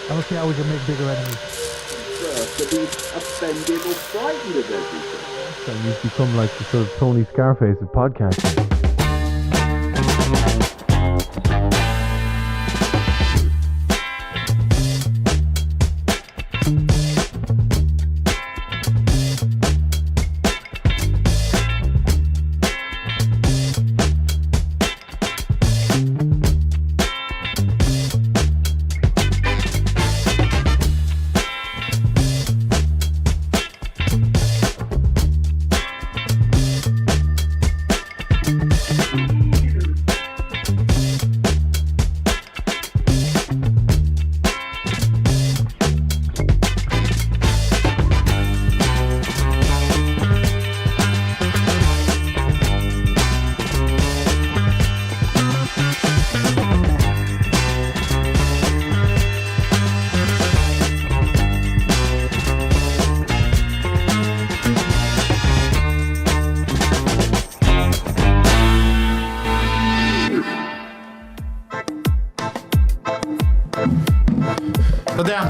I don't see how we can make bigger enemies. To be offended or frightened of everything. So you've become like the sort of Tony Scarface of podcasting.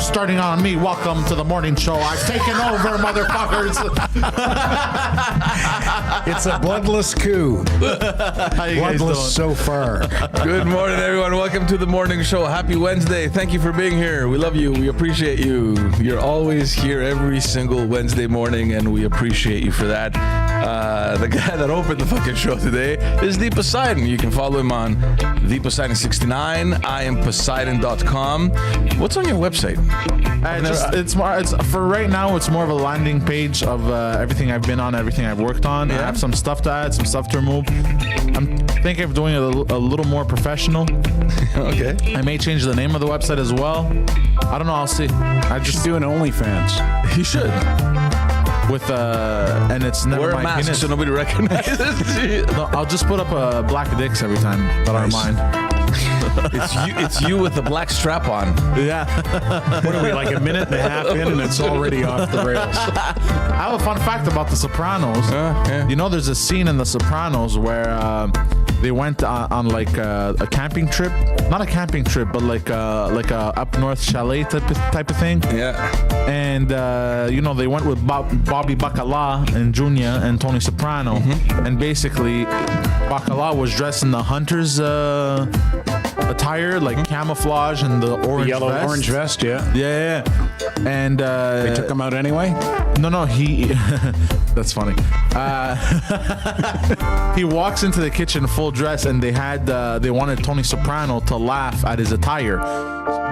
Starting on me, welcome to the morning show. I've taken over, motherfuckers. It's a bloodless coup. Bloodless so far. Good morning, everyone. Welcome to the morning show. Happy Wednesday. Thank you for being here. We love you. We appreciate you. You're always here every single Wednesday morning, and we appreciate you for that. The guy that opened the fucking show today is the Poseidon. You can follow him on the Poseidon69. I am Poseidon.com. What's on your website? It's for right now. It's more of a landing page of everything I've been on, everything I've worked on. Yeah. I have some stuff to add, some stuff to remove. I'm thinking of doing it a little more professional. Okay. I may change the name of the website as well. I don't know. I'll see. I just do an OnlyFans. You should. With and it's never wear a my mask penis. so nobody recognizes you. No, I'll just put up black dicks every time that are mine. It's you with the black strap on. Yeah. What are we, like a minute and a half in and it's already off the rails? I have a fun fact about The Sopranos. Yeah. You know, there's a scene in The Sopranos where they went on like a camping trip. Not a camping trip, but like a up north chalet type of thing. Yeah. And you know, they went with Bobby Bacala and Junior and Tony Soprano. And basically, Bacala was dressed in the hunter's attire, like camouflage and the orange Yellow vest. orange vest, yeah. Yeah. And They took him out anyway? no, he. That's funny. He walks into the kitchen full dress, and they wanted Tony Soprano to laugh at his attire,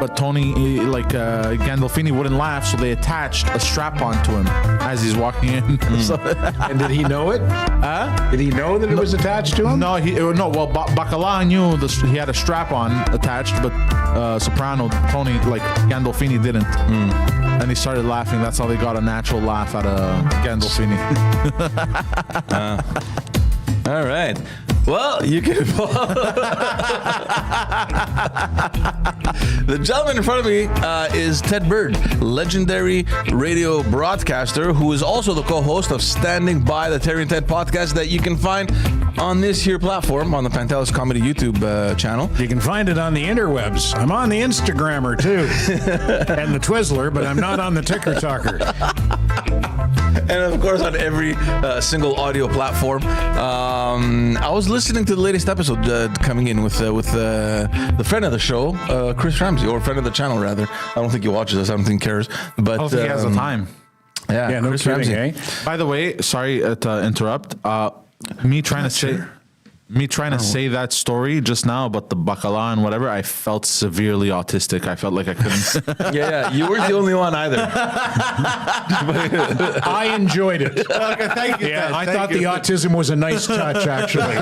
but Tony, Gandolfini, wouldn't laugh, so they attached a strap on to him as he's walking in. And did he know it? Did he know that it was attached to him? No, Well, Bacala knew he had a strap on attached, but Soprano, Tony, Gandolfini didn't. And he started laughing. That's how they got a natural laugh out of Gandolfini. All right. Well, you can follow. The gentleman in front of me is Ted Bird, legendary radio broadcaster who is also the co-host of Standing By, the Terry and Ted podcast that you can find on this here platform on the Pantelis Comedy YouTube channel. You can find it on the interwebs. I'm on the Instagrammer too, and the Twizzler, but I'm not on the Ticker Talker. And of course, on every single audio platform. I was listening to the latest episode coming in with the friend of the show, Chris Ramsey, or friend of the channel rather. I don't think he watches us. I don't think he cares. But I don't think he has the time. Yeah, No Chris kidding, Ramsey. eh? By the way, sorry to interrupt. Me trying to say that story just now about the bacala and whatever, I felt severely autistic. I felt like I couldn't. Yeah, you weren't the only one either. I enjoyed it. Okay, thank you. Yeah, I thought the autism was a nice touch, actually.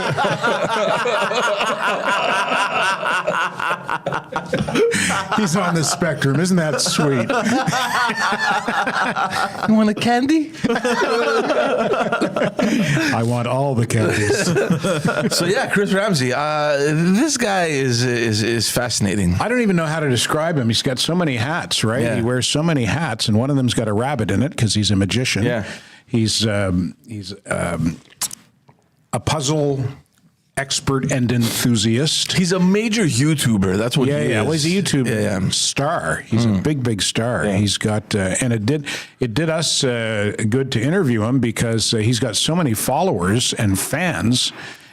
He's on the spectrum. Isn't that sweet? You want a candy? I want all the candies. So yeah, Chris Ramsey. This guy is fascinating. I don't even know how to describe him. He's got so many hats, right? Yeah. He wears so many hats, and one of them's got a rabbit in it because he's a magician. Yeah. He's a puzzle expert and enthusiast. He's a major YouTuber. That's what he is. Well, he's a YouTube star. He's a big star. Yeah. He's got, and it did us good to interview him because he's got so many followers and fans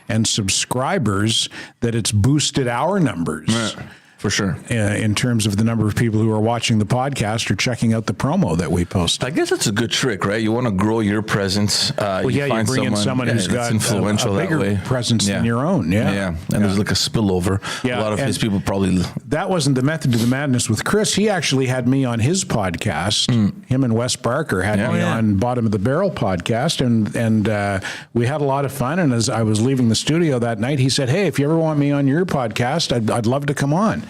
and subscribers that it's boosted our numbers. Yeah. For sure. In terms of the number of people who are watching the podcast or checking out the promo that we post. I guess that's a good trick, right? You want to grow your presence. You bring in someone who's got influential a bigger that way. presence than your own. And there's like a spillover. Yeah. A lot of his people probably. That wasn't the method to the madness with Chris. He actually had me on his podcast. Him and Wes Barker had me on Bottom of the Barrel podcast, and we had a lot of fun. And as I was leaving the studio that night, he said, "Hey, if you ever want me on your podcast, I'd love to come on."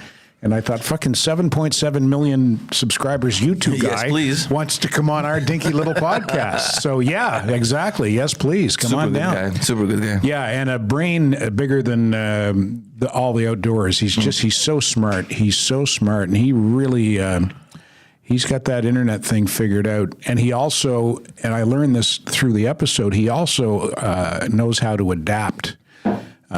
And I thought, fucking 7.7 million subscribers YouTube guy wants to come on our dinky little podcast. So, yeah, exactly. Yes, please. Come on down. Super good guy. Yeah, and a brain bigger than all the outdoors. He's so smart. He's so smart. And he really, he's got that internet thing figured out. And he also, and I learned this through the episode, he also knows how to adapt.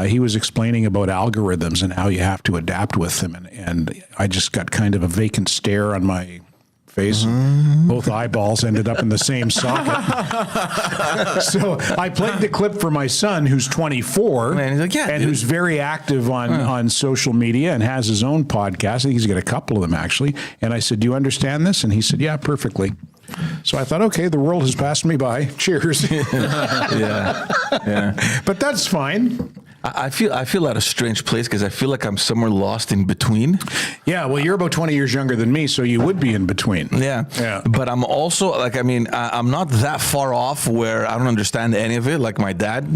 He was explaining about algorithms and how you have to adapt with them. And I just got kind of a vacant stare on my face. Both eyeballs ended up in the same socket. So I played the clip for my son, who's 24, and he's like, who's very active on social media and has his own podcast. I think he's got a couple of them, actually. And I said, "Do you understand this?" And he said, "Yeah, perfectly." So I thought, okay, the world has passed me by. Cheers. Yeah. But that's fine. I feel at a strange place because I feel like I'm somewhere lost in between. Yeah, well, you're about 20 years younger than me, so you would be in between. Yeah. But I'm also, I'm not that far off where I don't understand any of it, like my dad.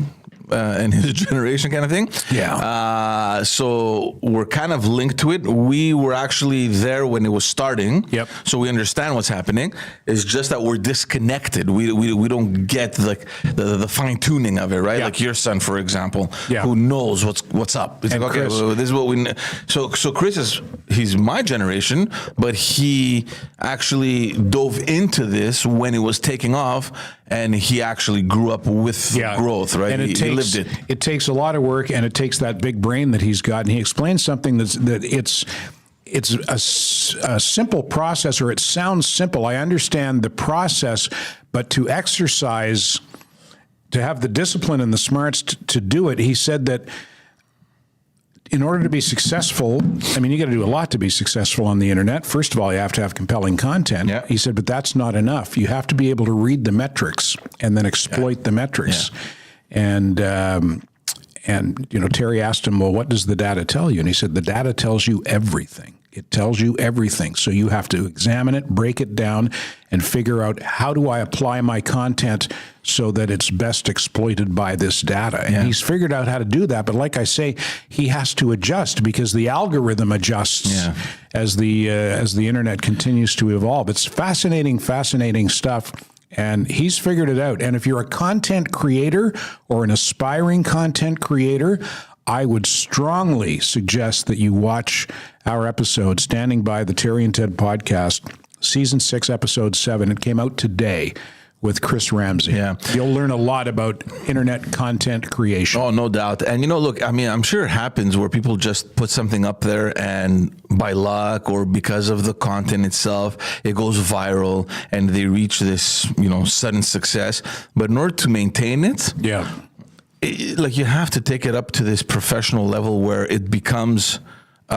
And his generation kind of thing. Yeah. So we're kind of linked to it. We were actually there when it was starting. Yep. So we understand what's happening. It's just that we're disconnected. We don't get like the fine tuning of it, right? Yeah. Like your son, for example, Yeah. who knows what's up. It's And like, okay, Chris. well, this is what we. So Chris he's my generation, but he actually dove into this when it was taking off, and he actually grew up with growth, right? And he lived it. It takes a lot of work, and it takes that big brain that he's got. And he explains something that it's a simple process, or it sounds simple. I understand the process, but to exercise, to have the discipline and the smarts to do it, he said that in order to be successful, I mean, you got to do a lot to be successful on the internet. First of all, you have to have compelling content. Yeah. He said, but that's not enough. You have to be able to read the metrics and then exploit the metrics. Yeah. And Terry asked him, well, what does the data tell you? And he said, the data tells you everything. It tells you everything. So you have to examine it, break it down, and figure out, how do I apply my content so that it's best exploited by this data? And he's figured out how to do that. But like I say, he has to adjust because the algorithm adjusts as the internet continues to evolve. It's fascinating stuff. And he's figured it out. And if you're a content creator or an aspiring content creator, I would strongly suggest that you watch our episode, Standing By the Terry and Ted Podcast, Season 6, Episode 7. It came out today with Chris Ramsey. Yeah. You'll learn a lot about internet content creation. Oh, no doubt. And, look, I mean, I'm sure it happens where people just put something up there and by luck or because of the content itself, it goes viral and they reach this, sudden success. But in order to maintain it, you have to take it up to this professional level where it becomes it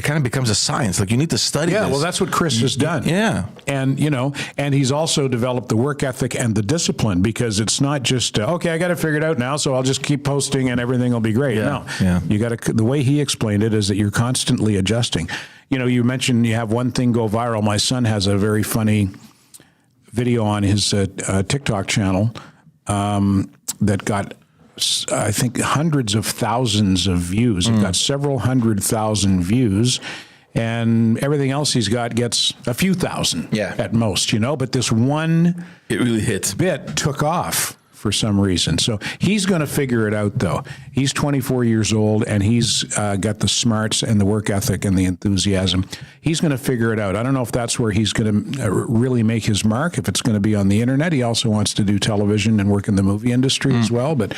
kind of becomes a science. Like you need to study this. Well, that's what Chris has done. Yeah. And, and he's also developed the work ethic and the discipline, because it's not just, okay, I got to figure it out now, so I'll just keep posting and everything will be great. No, you got to, the way he explained it is that you're constantly adjusting. You mentioned you have one thing go viral. My son has a very funny video on his TikTok channel that got, I think, hundreds of thousands of views. It got several 100,000 views, and everything else he's got gets a few thousand at most, But this one it really hits. bit took off for some reason. So he's going to figure it out, though. He's 24 years old, and he's got the smarts and the work ethic and the enthusiasm. He's going to figure it out. I don't know if that's where he's going to really make his mark, if it's going to be on the internet. He also wants to do television and work in the movie industry as well, but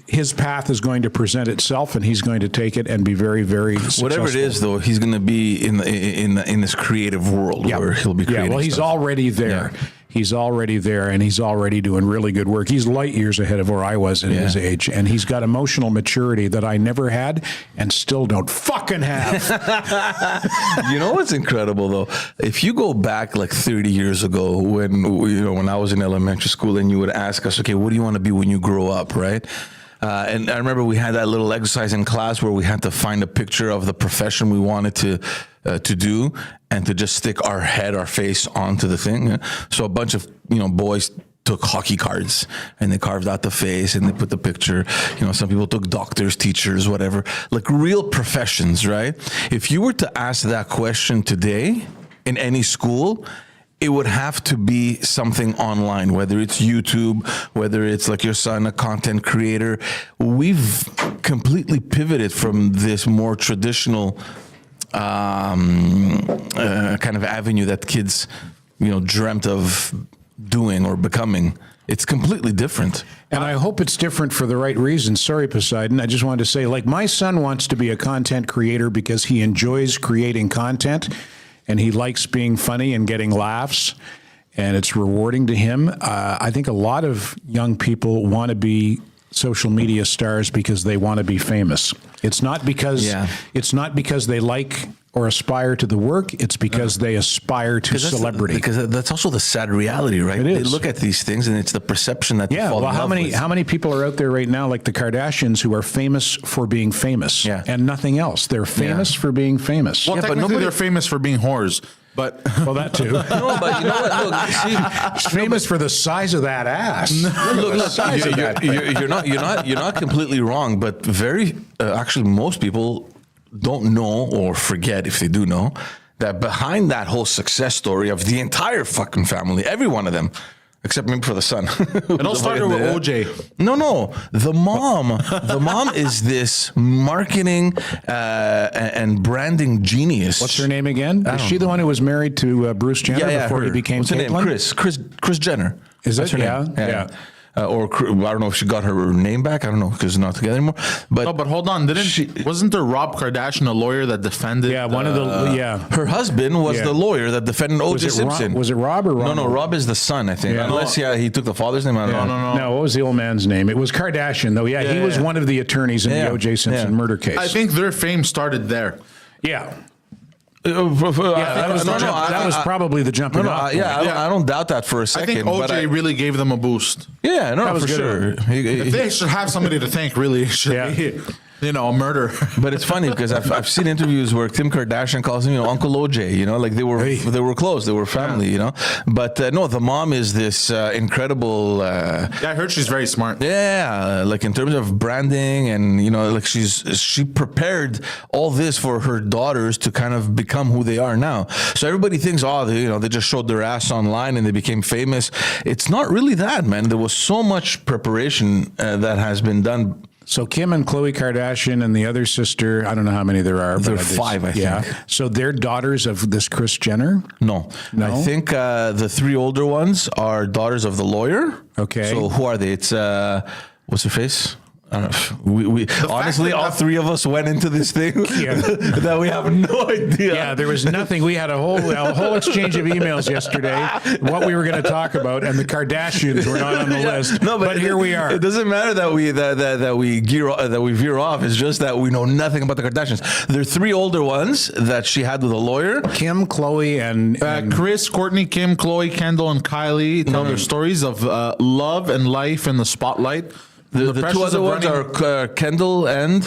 his path is going to present itself, and he's going to take it and be very, very successful. Whatever it is, though, he's going to be in this creative world where he'll be creating. Yeah, well, he's already there. Yeah. He's already there, and he's already doing really good work. He's light years ahead of where I was at his age, and he's got emotional maturity that I never had and still don't fucking have. You know what's incredible, though? If you go back like 30 years ago when I was in elementary school and you would ask us, okay, what do you want to be when you grow up, right? And I remember we had that little exercise in class where we had to find a picture of the profession we wanted to do and to just stick our face onto the thing. So a bunch of boys took hockey cards and they carved out the face and they put the picture. Some people took doctors, teachers, whatever, like real professions, right? If you were to ask that question today in any school, it would have to be something online, whether it's YouTube, whether it's like your son, a content creator. We've completely pivoted from this more traditional kind of avenue that kids, dreamt of doing or becoming. It's completely different. And I hope it's different for the right reasons. Sorry, Poseidon. I just wanted to say, like, my son wants to be a content creator because he enjoys creating content. And he likes being funny and getting laughs, and it's rewarding to him. I think a lot of young people want to be social media stars because they want to be famous. It's not because they like or aspire to the work. It's because they aspire to celebrity. Because that's also the sad reality, right? It is. They look at these things, and it's the perception that they fall in love with. How many people are out there right now, like the Kardashians, who are famous for being famous and nothing else? They're famous for being famous. Well, technically they're famous for being whores. But well, that too. No, but you know what? Look, see, famous for the size of that ass. You're not completely wrong, but actually most people don't know or forget, if they do know, that behind that whole success story of the entire fucking family, every one of them, except maybe for the son. It all started with OJ. No. The mom is this marketing and branding genius. What's her name again? Is she the one who was married to Bruce Jenner before he became What's her Caitlyn? name? Chris Jenner. Is that her name? Yeah. Or I don't know if she got her name back. I don't know because they're not together anymore. But hold on, wasn't there Rob Kardashian a lawyer that defended? Yeah, her husband was the lawyer that defended O.J. Simpson. Was it Rob or Rob? No, Rob is the son, I think. Yeah. Unless he took the father's name. I don't know. No, what was the old man's name? It was Kardashian, though. Yeah, he was one of the attorneys in the O.J. Simpson murder case. I think their fame started there. Yeah. That was probably the jumping off. I don't doubt that for a second. I think OJ really gave them a boost. Yeah, no, for sure. They should have somebody to thank, really. A murder. But it's funny because I've seen interviews where Kim Kardashian calls him, Uncle OJ. Like they were close, they were family. But no, the mom is this incredible. I heard she's very smart. Yeah, like in terms of branding and like she prepared all this for her daughters to kind of become who they are now. So everybody thinks, they just showed their ass online and they became famous. It's not really that, man. There was so much preparation that has been done. So Kim and Khloe Kardashian and the other sister, I don't know how many there are. There are 5, I think. Yeah. So they're daughters of this Kris Jenner? No. I think the 3 older ones are daughters of the lawyer. Okay. So who are they? It's, what's her face? I don't know. We honestly, all 3 of us went into this thing that we have no idea. Yeah, there was nothing. We had a whole exchange of emails yesterday, what we were going to talk about, and the Kardashians were not on the list. No, but here we are. It doesn't matter that we veer off. It's just that we know nothing about the Kardashians. There are 3 older ones that she had with a lawyer: Kim, Khloe, and Kris, Kourtney, Kim, Khloe, Kendall, and Kylie tell their stories of love and life in the spotlight. The 2 other ones are Kendall and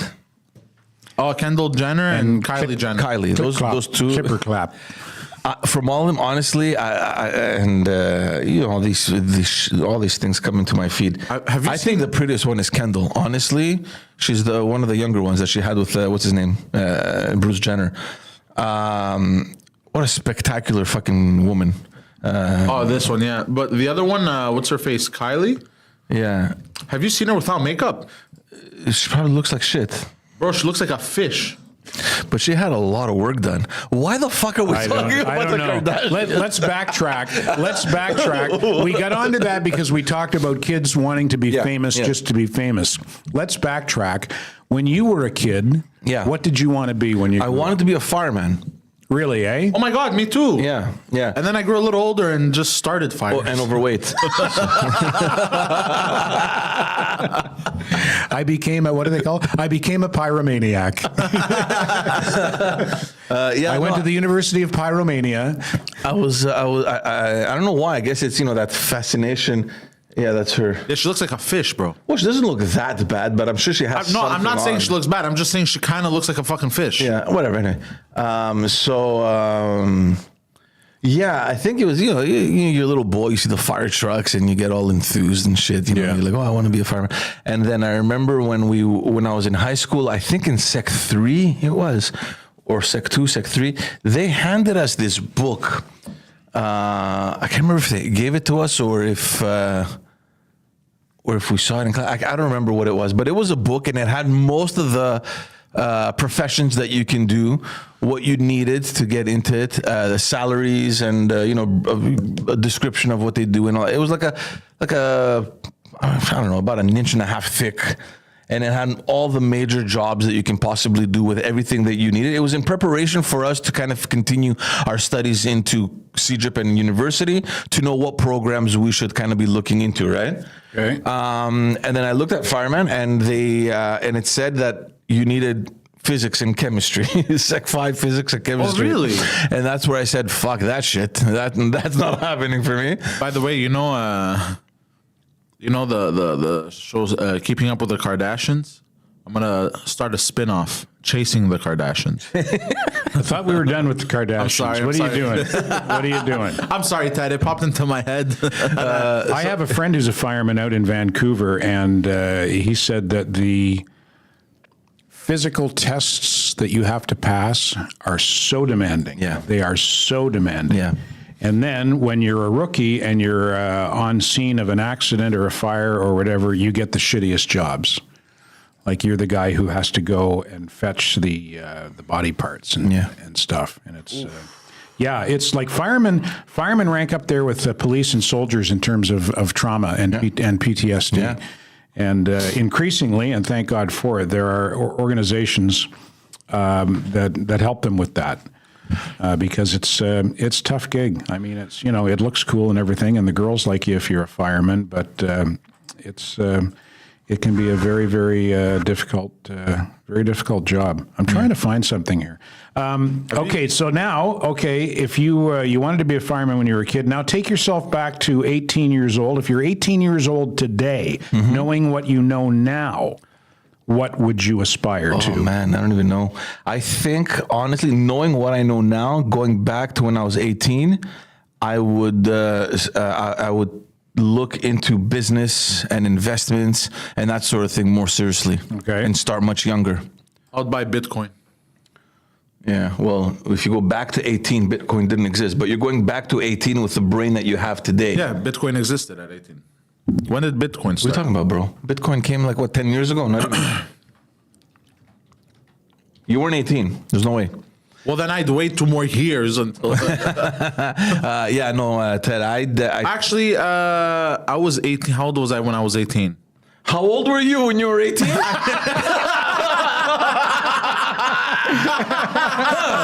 Kendall Jenner and Kylie Jenner. Kylie, those 2. Chipper clap. From all of them, honestly, all these things come into my feed. I think the prettiest one is Kendall. Honestly, she's one of the younger ones that she had with what's his name, Bruce Jenner. What a spectacular fucking woman. This one, yeah. But the other one, what's her face? Kylie? Yeah. Have you seen her without makeup? She probably looks like shit. Bro, she looks like a fish. But she had a lot of work done. Why the fuck are we talking about the Kardashians? Let's backtrack. Let's backtrack. We got onto that because we talked about kids wanting to be famous just to be famous. Let's backtrack. When you were a kid, what did you want to be when you I wanted to be a fireman. Really, eh? Oh my God, me too. Yeah. And then I grew a little older and just started firing. And overweight. I became a, what do they call it? I became a pyromaniac. I went to the University of Pyromania. I don't know why. I guess it's, that fascination. Yeah, that's her. Yeah, she looks like a fish, bro. Well, she doesn't look that bad, but I'm sure she has No, I'm not saying on. she looks bad. I'm just saying she kind of looks like a fucking fish. Yeah, whatever. Anyway. Yeah, I think it was, you're a little boy, you see the fire trucks and you get all enthused and shit. You're like, oh, I want to be a fireman. And then I remember when I was in high school, I think in Sec 3 it was, or Sec 2, Sec 3, they handed us this book. I can't remember if they gave it to us or if we saw it in class. I don't remember what it was, but it was a book and it had most of the professions that you can do, what you needed to get into it, the salaries, and a description of what they do and all. It was like a I don't know, about an inch and a half thick, and it had all the major jobs that you can possibly do with everything that you needed. It was in preparation for us to kind of continue our studies into CEGEP and university to know what programs we should kind of be looking into, right? Okay. And then I looked at fireman, and and it said that you needed physics and chemistry, Sec 5 physics and chemistry. Oh, really? And that's where I said, fuck that shit. That's not happening for me. By the way, the shows Keeping Up with the Kardashians? I'm going to start a spin-off, Chasing the Kardashians. I thought we were done with the Kardashians. I'm sorry. What are you doing? What are you doing? I'm sorry, Ted. It popped into my head. I have a friend who's a fireman out in Vancouver, and he said that the physical tests that you have to pass are so demanding. Yeah. They are so demanding. Yeah. And then when you're a rookie and you're on scene of an accident or a fire or whatever, you get the shittiest jobs. Like you're the guy who has to go and fetch the body parts and stuff. And it's it's like firemen rank up there with police and soldiers in terms of trauma and PTSD. Yeah. And increasingly, and thank God for it, there are organizations that help them with that. Because it's a tough gig. I mean, it's it looks cool and everything, and the girls like you if you're a fireman, but it can be a very, very difficult job. I'm trying to find something here. So now, if you wanted to be a fireman when you were a kid, now take yourself back to 18 years old. If you're 18 years old today, knowing what you know now, what would you aspire to? Oh man, I don't even know. I think honestly, knowing what I know now, going back to when I was 18, I would look into business and investments and that sort of thing more seriously. Okay. And start much younger. I'd buy Bitcoin. Yeah, well, if you go back to 18, Bitcoin didn't exist, but you're going back to 18 with the brain that you have today. Yeah, Bitcoin existed at 18. When did Bitcoin start? What are you talking about, bro? Bitcoin came 10 years ago? Not even. You weren't 18. There's no way. Well, then I'd wait 2 more years until... Ted, Actually, I was 18. How old was I when I was 18? How old were you when you were 18?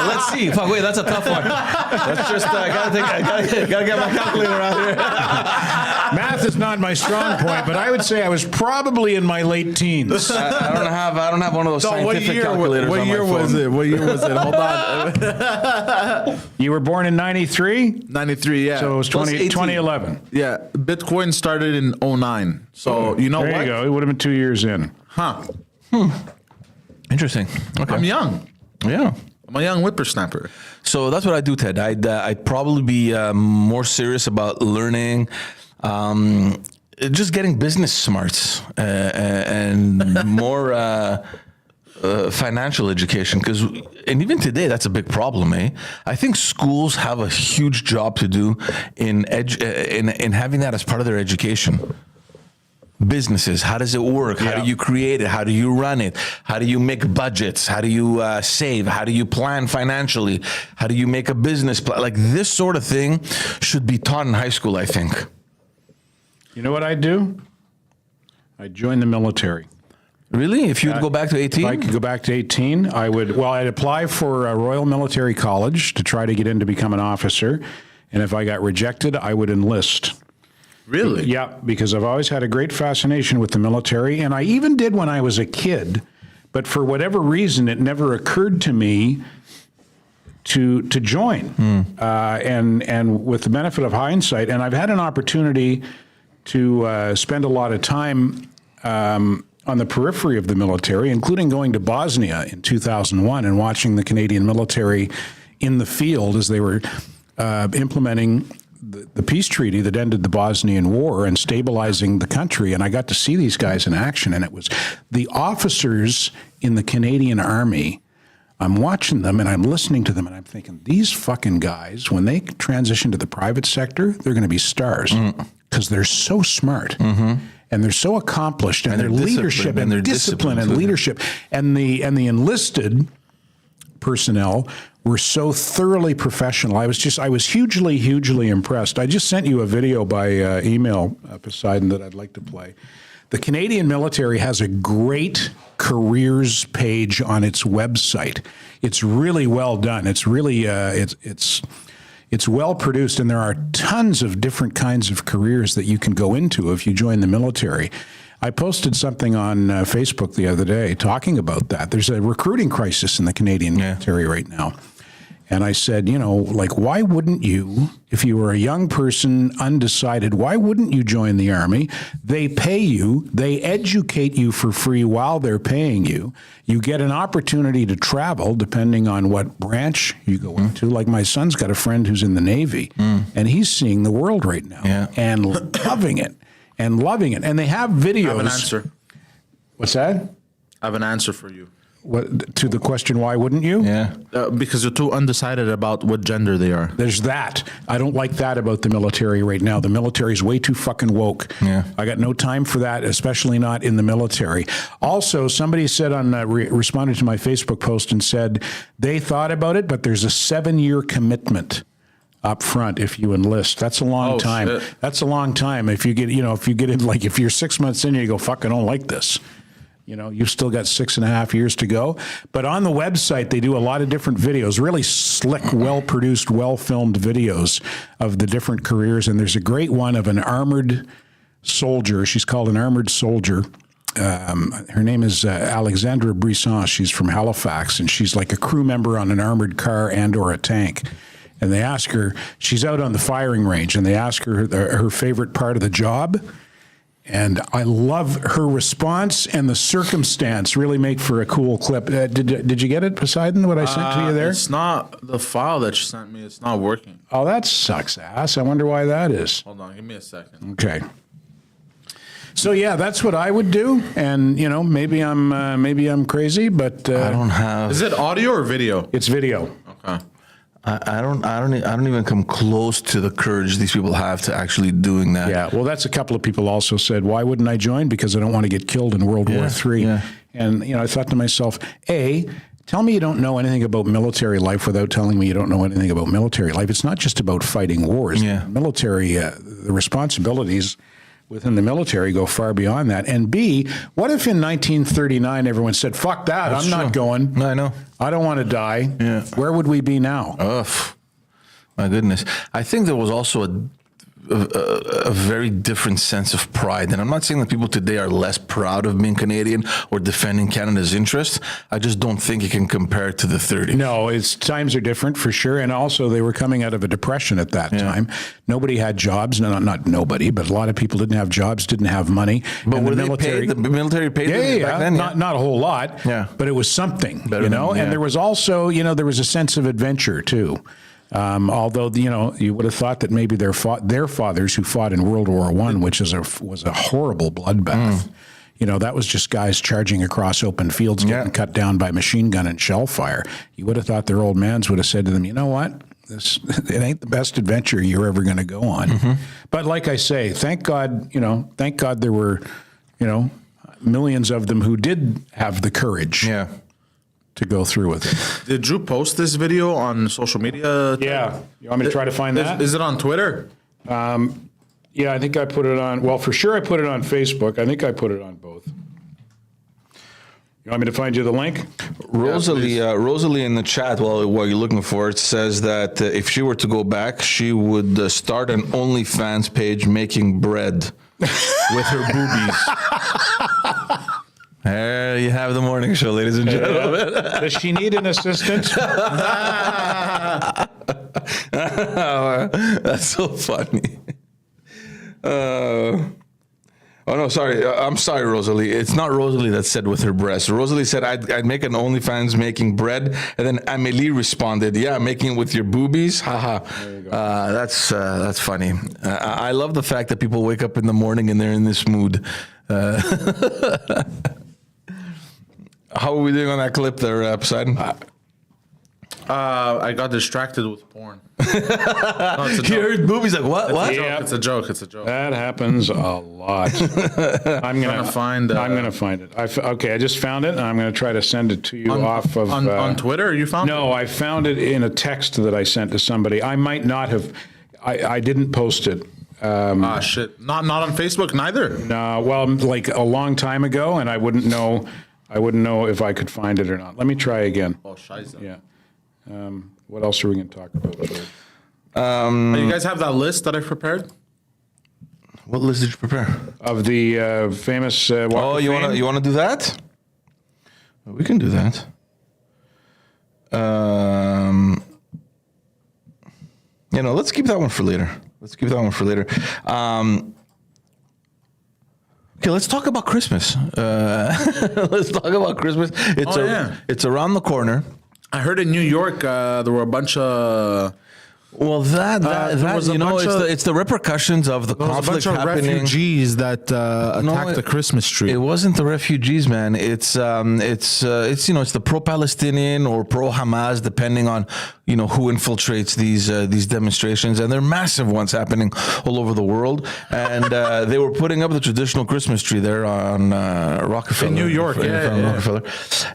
Let's see. Fuck, wait, that's a tough one. Let's just gotta get my calculator out here. Math is not my strong point, but I would say I was probably in my late teens. I don't have one of those scientific calculators. What year was it? What year was it? Hold on. You were born in 93? 93, yeah. So it was 2011. Yeah, Bitcoin started in 09. So you know what? There you go. It would have been 2 years in. Huh. Interesting. Okay. I'm young. Yeah. I'm a young whippersnapper. So that's what I do, Ted. I'd probably be more serious about learning, just getting business smarts and more financial education, and even today that's a big problem. I think schools have a huge job to do in having that as part of their education. Businesses, how does it work? How do you create it? How do you run it? How do you make budgets? How do you save? How do you plan financially? How do you make a business plan? Like this sort of thing should be taught in high school, I think. You know what I'd do? I'd join the military. Really? If you'd go back to 18? If I could go back to 18, I'd apply for a Royal Military College to try to get in to become an officer. And if I got rejected, I would enlist. Really? Yeah, because I've always had a great fascination with the military, and I even did when I was a kid, but for whatever reason, it never occurred to me to join. And with the benefit of hindsight, and I've had an opportunity to spend a lot of time on the periphery of the military, including going to Bosnia in 2001 and watching the Canadian military in the field as they were implementing the peace treaty that ended the Bosnian War and stabilizing the country. And I got to see these guys in action. And it was the officers in the Canadian Army. I'm watching them and I'm listening to them and I'm thinking, these fucking guys, when they transition to the private sector, they're going to be stars because they're so smart. And they're so accomplished, and their leadership and their discipline and leadership, and the enlisted personnel were so thoroughly professional. I was hugely impressed. I just sent you a video by email, Poseidon, that I'd like to play. The Canadian military has a great careers page on its website. It's really well done. It's really it's well produced, and there are tons of different kinds of careers that you can go into if you join the military. I posted something on Facebook the other day talking about that. There's a recruiting crisis in the Canadian military right now. And I said, why wouldn't you, if you were a young person, undecided, why wouldn't you join the Army? They pay you, they educate you for free while they're paying you. You get an opportunity to travel depending on what branch you go into. Like my son's got a friend who's in the Navy, and he's seeing the world right now and loving it. And they have videos. I have an answer. What's that? I have an answer for you. What, to the question, why wouldn't you? Yeah. Because you're too undecided about what gender they are. There's that. I don't like that about the military right now. The military is way too fucking woke. Yeah. I got no time for that, especially not in the military. Also, somebody said responded to my Facebook post and said they thought about it, but there's a 7-year commitment up front if you enlist. That's a long time. Shit. That's a long time. If you get in, like if you're 6 months in, you go, fuck, I don't like this. You've still got 6.5 years to go. But on the website, they do a lot of different videos, really slick, well-produced, well-filmed videos of the different careers. And there's a great one of an armored soldier. She's called an armored soldier. Her name is Alexandra Brisson. She's from Halifax, and she's like a crew member on an armored car and or a tank. And they ask her, she's out on the firing range, and they ask her her favorite part of the job. And I love her response, and the circumstance really make for a cool clip. Did you get it, Poseidon, what I sent to you there? It's not the file that you sent me. It's not working. Oh, that sucks ass. I wonder why that is. Hold on. Give me a second. Okay. So yeah, that's what I would do. And maybe I'm crazy, but I don't have. Is it audio or video? it's video. Okay. I don't even come close to the courage these people have to actually doing that. Yeah, well, that's a couple of people also said, why wouldn't I join? Because I don't want to get killed in World War III. Yeah. And, I thought to myself, tell me you don't know anything about military life without telling me you don't know anything about military life. It's not just about fighting wars. Yeah. Military, the responsibilities within the military go far beyond that. And B, what if in 1939 everyone said, fuck that, That's I'm true. not going. No, I know. I don't want to die. Yeah. Where would we be now? Ugh, my goodness. I think there was also a very different sense of pride. And I'm not saying that people today are less proud of being Canadian or defending Canada's interests. I just don't think you can compare it to the 30s. No, times are different for sure. And also they were coming out of a depression at that time. Nobody had jobs. No, not nobody, but a lot of people didn't have jobs, didn't have money. But and were the they military, paid? The military paid them back then? Not a whole lot, but it was something, Better than- And there was also, there was a sense of adventure too. Although, you would have thought that maybe their fathers who fought in World War I, which was a horrible bloodbath, that was just guys charging across open fields, getting cut down by machine gun and shell fire. You would have thought their old mans would have said to them, you know what? It ain't the best adventure you're ever going to go on. Mm-hmm. But like I say, thank God there were, millions of them who did have the courage to go through with it. Did you post this video on social media? Yeah. You want me to try to find that? Is it on Twitter? Yeah, I think I put it on, well, for sure I put it on Facebook. I think I put it on both. You want me to find you the link? Rosalie in the chat, while you're looking for it, says that if she were to go back, she would start an OnlyFans page making bread with her boobies. There you have the morning show, ladies and gentlemen. Does she need an assistant? That's so funny. Oh, no, sorry. I'm sorry, Rosalie. It's not Rosalie that said with her breast. Rosalie said, I'd make an OnlyFans making bread. And then Amélie responded, yeah, making it with your boobies. Haha. That's funny. I love the fact that people wake up in the morning and they're in this mood. How are we doing on that clip there, Poseidon? I got distracted with porn. No, it's a joke. You heard boobies like, what? What? It's a joke. That happens a lot. I'm gonna find it. Okay, I just found it, and I'm gonna try to send it to you on Twitter. You found it? No, I found it in a text that I sent to somebody. I might not have. I didn't post it. Shit. Not on Facebook neither. No, well, like a long time ago, and I wouldn't know if I could find it or not. Let me try again. Oh, scheiße. Yeah. What else are we going to talk about? You guys have that list that I prepared? What list did you prepare? Of the famous Walk of Fame? You want to do that? We can do that. Let's keep that one for later. Okay, let's talk about Christmas. It's around the corner. I heard in New York there were a bunch of. Well, it's the repercussions of the conflict happening. There was a bunch of refugees that attacked the Christmas tree. It wasn't the refugees, man. It's the pro-Palestinian or pro-Hamas, depending on who infiltrates these demonstrations, and they're massive ones happening all over the world. And they were putting up the traditional Christmas tree there on Rockefeller in New York, Rockefeller,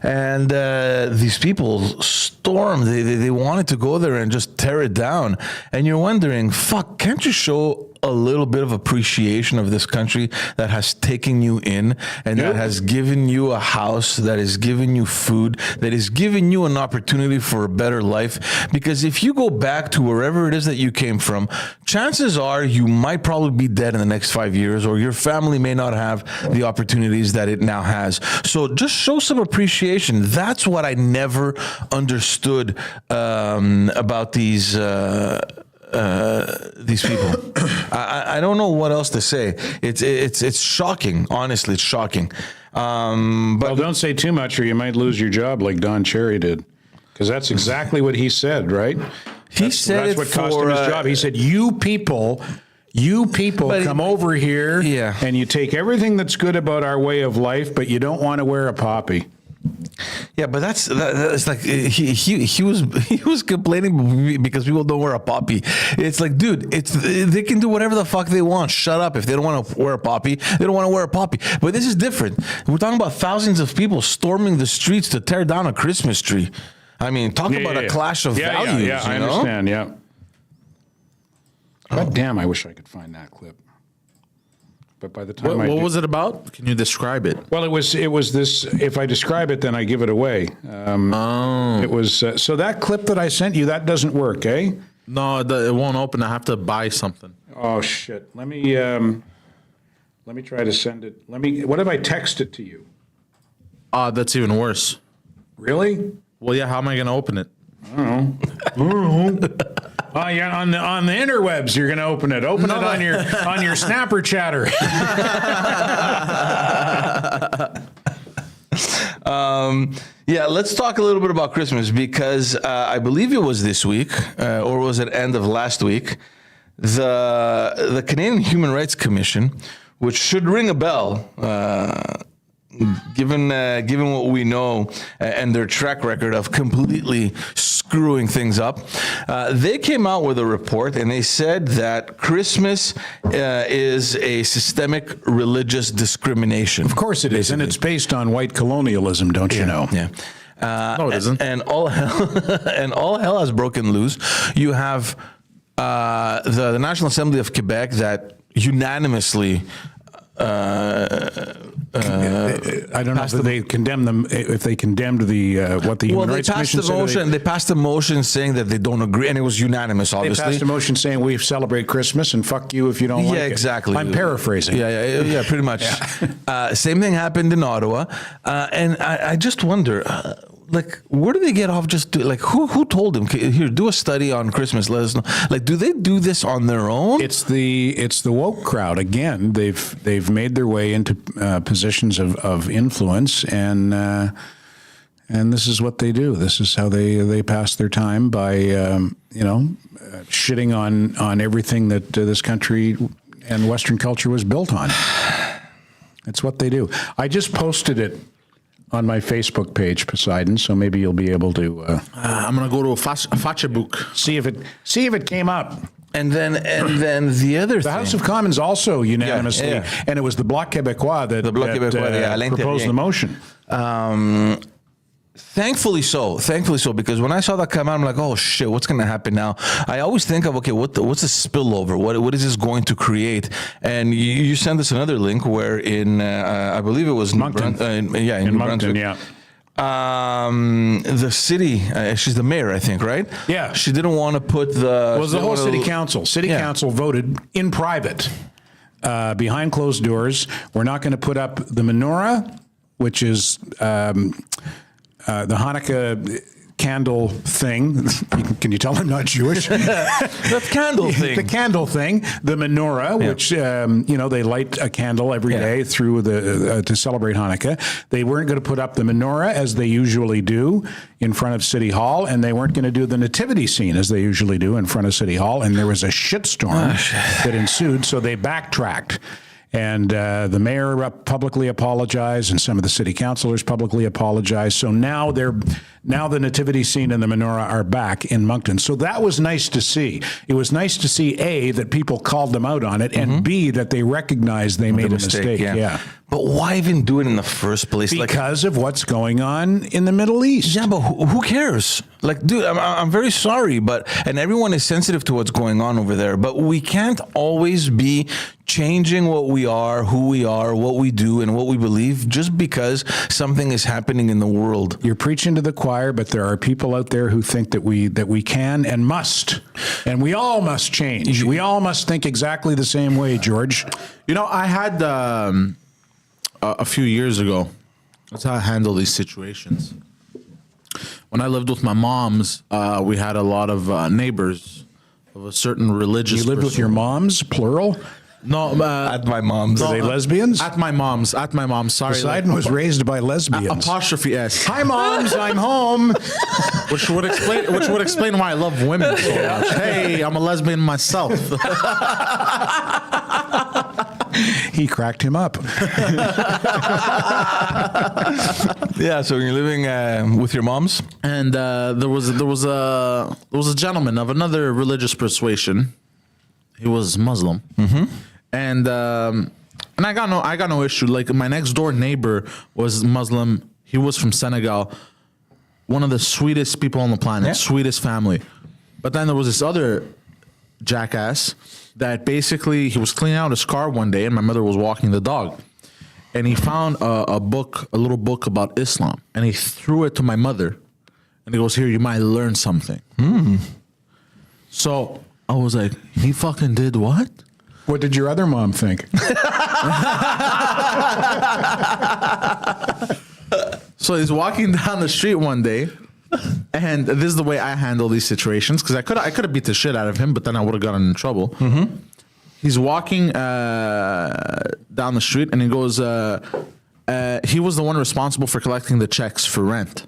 and these people stormed. They wanted to go there and just tear it down. And you're wondering, fuck, can't you show a little bit of appreciation of this country that has taken you in and that has given you a house, that has given you food, that has given you an opportunity for a better life? Because if you go back to wherever it is that you came from, chances are you might probably be dead in the next 5 years, or your family may not have the opportunities that it now has. So just show some appreciation. That's what I never understood about these people. I don't know what else to say. It's shocking. Honestly, it's shocking. But don't say too much, or you might lose your job, like Don Cherry did, because that's exactly what he said, right? That's what cost him his job. He said, "You people come over here, and you take everything that's good about our way of life, but you don't want to wear a poppy." Yeah, but that's like he was complaining because people don't wear a poppy. It's like, dude, they can do whatever the fuck they want. Shut up. If they don't want to wear a poppy, they don't want to wear a poppy. But this is different. We're talking about thousands of people storming the streets to tear down a Christmas tree. I mean, talk about a clash of values. Yeah, I understand. Yeah. God damn, I wish I could find that clip. But by the time what was it about? Can you describe it? Well, it was this. If I describe it, then I give it away. It was so that clip that I sent you, that doesn't work, eh? No, it won't open. I have to buy something. Oh shit! Let me try to send it. What if I text it to you? That's even worse. Really? Well, yeah. How am I going to open it? I don't know. Yeah, on the interwebs, you're going to open it. Open it on your Snapper chatter. Yeah, let's talk a little bit about Christmas, because I believe it was this week, or was it end of last week, the Canadian Human Rights Commission, which should ring a bell given what we know and their track record of completely screwing things up, they came out with a report and they said that Christmas is a systemic religious discrimination. Of course it is, and it's based on white colonialism, don't you know? Yeah. No, it isn't. And all hell has broken loose. You have the National Assembly of Quebec that unanimously. I don't know if they condemn them. If they condemned what the Human Rights Commission said. They passed a motion saying that they don't agree, and it was unanimous. Obviously, they passed a motion saying we celebrate Christmas and fuck you if you don't like it. Yeah, exactly. I'm paraphrasing. Yeah, pretty much. Same thing happened in Ottawa, and I just wonder. Like, where do they get off just who told them, here, do a study on Christmas, let us know. Like, do they do this on their own? It's the woke crowd. Again, they've made their way into positions of influence, and this is what they do. This is how they pass their time by shitting on everything that this country and Western culture was built on. That's what they do. I just posted it on my Facebook page, Poseidon, so maybe you'll be able to. I'm gonna go to a Facebook. See if it came up. And then the other the House of Commons also unanimously, and it was the Bloc Québécois that proposed the motion. Thankfully so, because when I saw that come out, I'm like, oh shit, what's going to happen now? I always think of, okay, what's the spillover? What is this going to create? And you sent us another link where in, I believe it was Moncton. in Moncton, Brunswick. yeah. The city, she's the mayor, I think, right? Yeah. She didn't want to put the... It was the whole city council. City council voted in private, behind closed doors. We're not going to put up the menorah, which is... the Hanukkah candle thing. Can you tell I'm not Jewish? The candle thing. The candle thing. The menorah, which they light a candle every day through to celebrate Hanukkah. They weren't going to put up the menorah as they usually do in front of City Hall, and they weren't going to do the nativity scene as they usually do in front of City Hall. And there was a shitstorm that ensued, so they backtracked. And the mayor publicly apologized, and some of the city councilors publicly apologized. So now the nativity scene and the menorah are back in Moncton. So that was nice to see. It was nice to see, A, that people called them out on it, and B, that they recognized they made a mistake. Yeah. But why even do it in the first place? Because of what's going on in the Middle East. Yeah, but who cares? Like, dude, I'm very sorry, and everyone is sensitive to what's going on over there, but we can't always be changing what we are, who we are, what we do, and what we believe just because something is happening in the world. You're preaching to the choir, but there are people out there who think that we can and must, and we all must change. We all must think exactly the same way, George. I had a few years ago, that's how I handle these situations. When I lived with my moms, we had a lot of neighbors of a certain religious. You lived with your moms, plural? No, at my mom's. Are they lesbians? At my mom's. Sorry, Poseidon was raised by lesbians. Apostrophe S. Hi, moms. I'm home. Which would explain why I love women so much. Hey, I'm a lesbian myself. He cracked him up. Yeah, so you're living with your moms, and there was a gentleman of another religious persuasion. He was Muslim, and I got no issue. Like, my next door neighbor was Muslim. He was from Senegal, one of the sweetest people on the planet, sweetest family. But then there was this other jackass that basically, he was cleaning out his car one day, and my mother was walking the dog, and he found a little book about Islam, and he threw it to my mother, and he goes, "Here, you might learn something." So I was like, he fucking did what? What did your other mom think? So he's walking down the street one day, and this is the way I handle these situations, because I could have beat the shit out of him, but then I would have gotten in trouble. He's walking down the street, and he goes, he was the one responsible for collecting the checks for rent,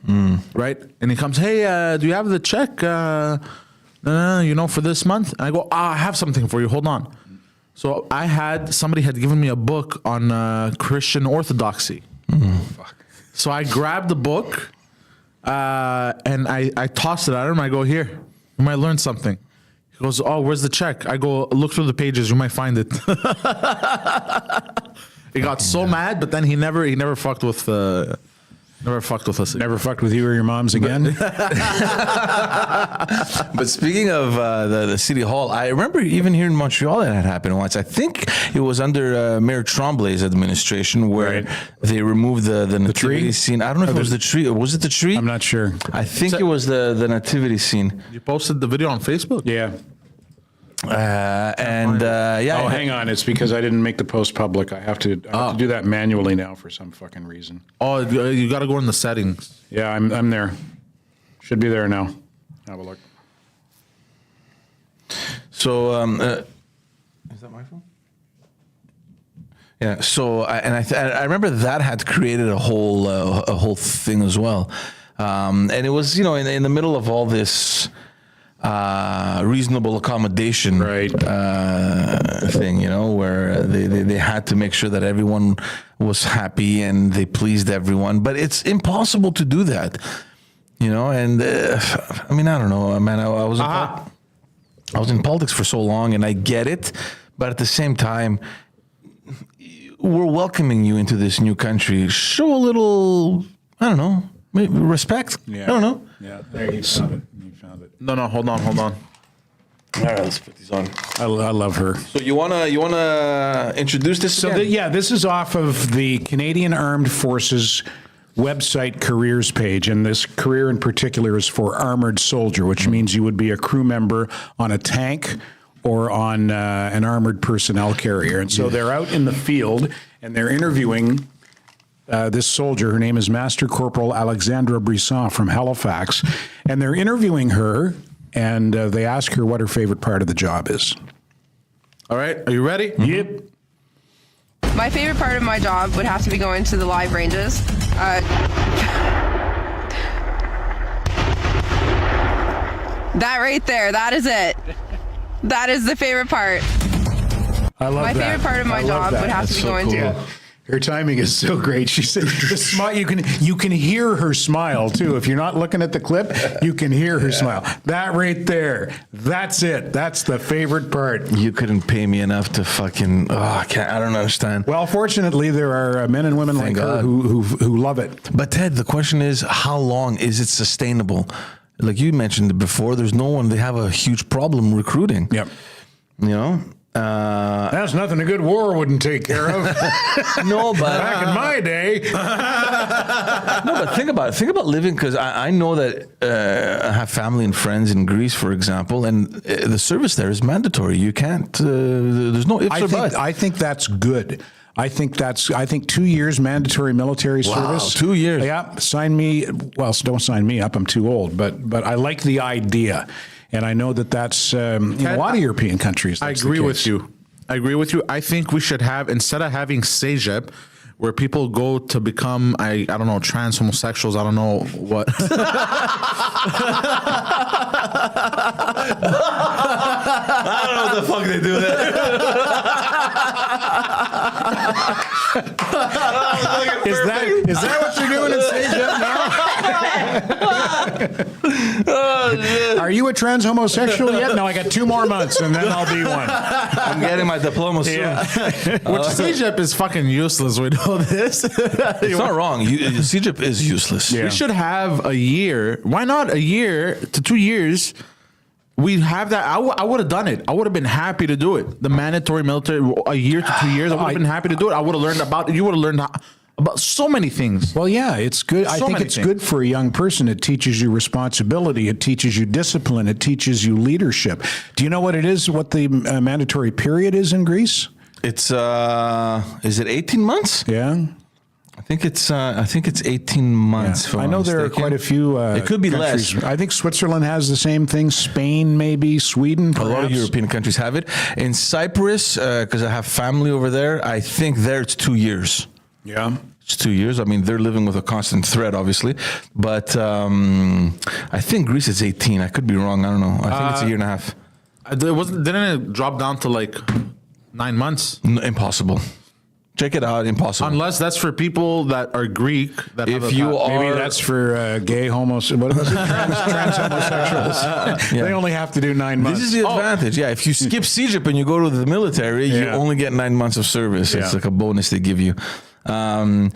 right? And he comes, "Hey, do you have the check, for this month?" And I go, "I have something for you. Hold on." So somebody had given me a book on Christian orthodoxy. So I grabbed the book and I tossed it at him. I go, here, you might learn something. He goes, oh, where's the check? I go, look through the pages. You might find it. He got so mad, but then he never fucked with never fucked with us. Never fucked with you or your moms again? But speaking of the city hall, I remember even here in Montreal that had happened once. I think it was under Mayor Tremblay's administration where they removed the nativity tree scene. I don't know if it was the tree. Was it the tree? I'm not sure. I think it was the nativity scene. You posted the video on Facebook? Yeah. Yeah. Oh, hang on. It's because I didn't make the post public. I have to do that manually now for some fucking reason. Oh, you got to go in the settings. Yeah, I'm there. Should be there now. Have a look. So, is that my phone? Yeah. So, I remember that had created a whole thing as well, and it was in the middle of all this reasonable accommodation thing, where they had to make sure that everyone was happy and they pleased everyone, but it's impossible to do that, and I mean, I don't know, man. I was in politics for so long and I get it, but at the same time, we're welcoming you into this new country. Show a little, I don't know, maybe respect. Yeah. I don't know. Yeah, there you found it. No, hold on. All right, let's put these on. I love her. So you wanna introduce this? So this is off of the Canadian Armed Forces website careers page, and this career in particular is for armored soldier, which means you would be a crew member on a tank or on an armored personnel carrier. And so they're out in the field and they're interviewing this soldier. Her name is Master Corporal Alexandra Brisson from Halifax, and they're interviewing her, and they ask her what her favorite part of the job is. All right, are you ready? Yep. My favorite part of my job would have to be going to the live ranges. That right there, that is it. That is the favorite part. I love My that. favorite part of my I love job that. would have That's to be so going cool. to. Yeah. Her timing is so great. She said the smile. You can hear her smile too. If you're not looking at the clip, you can hear her smile. That right there. That's it. That's the favorite part. You couldn't pay me enough to fucking. I don't understand. Well, fortunately, there are men and women Thank like her God. who love it. But Ted, the question is, how long is it sustainable? Like you mentioned before, there's no one. They have a huge problem recruiting. Yep. That's nothing a good war wouldn't take care of. No, but Back in my day. no, but think about it. Think about living, because I know that I have family and friends in Greece, for example, and the service there is mandatory. You can't. There's no ifs or buts. I think that's good. I think 2 years mandatory military service. 2 years. Yeah, sign me. Well, don't sign me up. I'm too old. But I like the idea. And I know that's in a lot of European countries. I agree with you. I think we should have, instead of having CEGEP, where people go to become, I don't know, trans homosexuals, I don't know what. I don't know what the fuck they do there. Is that what you're doing in CEGEP now? Are you a trans homosexual yet? No, I got 2 more months and then I'll be one. I'm getting my diploma soon. Which CEGEP is fucking useless. We know this. It's not wrong. CEGEP is useless. Yeah. We should have a year. Why not a year to 2 years? We have that. I would have done it. I would have been happy to do it. The mandatory military, a year to 2 years. I would have been happy to do it. I would have learned about. You would have learned about so many things. Well, yeah, it's good. I So think many it's things. good for a young person. It teaches you responsibility. It teaches you discipline. It teaches you leadership. Do you know what it is? What the mandatory period is in Greece? It's is it 18 months? Yeah. I think it's 18 months. if I'm I know not there are mistaken. quite a few. It could be countries. less. I think Switzerland has the same thing. Spain, maybe Sweden. A lot of perhaps. European countries have it. In Cyprus, because I have family over there, I think there it's 2 years. Yeah. It's 2 years. I mean, they're living with a constant threat, obviously. But I think Greece is 18. I could be wrong. I don't know. I think it's a year and a half. Didn't it drop down to like 9 months? Impossible. Check it out. Impossible. Unless that's for people that are Greek. That have If a you pa- are, Maybe that's for gay homosexuals. What was it? Trans homosexuals. They only have to do 9 months. this is the advantage. Yeah, if you skip CEGEP and you go to the military, you Yeah. only get 9 months of service. It's Yeah. like a bonus they give you. or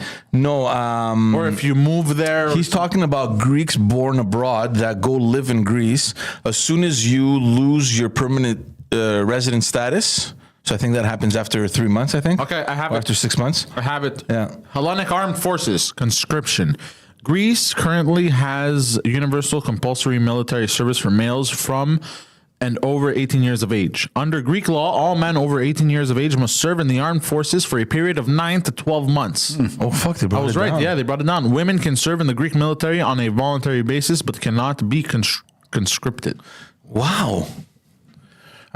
if you move there. He's talking about Greeks born abroad that go live in Greece. As soon as you lose your permanent resident status, so I think that happens after 3 months, I think. Okay, I have Or it. after 6 months. I have it. Yeah. Hellenic Armed Forces, conscription. Greece currently has universal compulsory military service for males from and over 18 years of age. Under Greek law, all men over 18 years of age must serve in the armed forces for a period of 9 to 12 months. Oh, fuck, they brought I was it right. down. Yeah, they brought it down. Women can serve in the Greek military on a voluntary basis, but cannot be conscripted. Wow.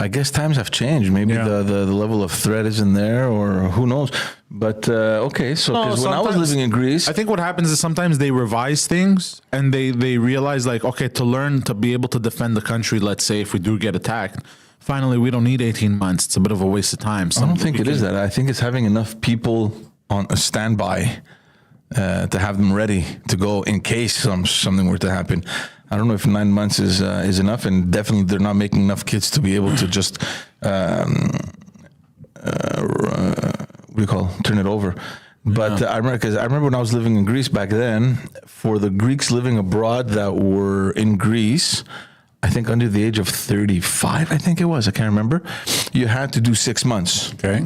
I guess times have changed. Maybe Yeah. the level of threat isn't there, or who knows. But okay, so because when I was sometimes- living in Greece, I think what happens is sometimes they revise things and they realize like, okay, to learn to be able to defend the country, let's say if we do get attacked, finally we don't need 18 months. It's a bit of a waste of time. I don't think it is that. I think it's having enough people on a standby to have them ready to go in case something were to happen. I don't know if 9 months is enough, and definitely they're not making enough kids to be able to just turn it over. But I remember when I was living in Greece back then, for the Greeks living abroad that were in Greece, I think under the age of 35, I think it was, I can't remember, you had to do 6 months. Okay.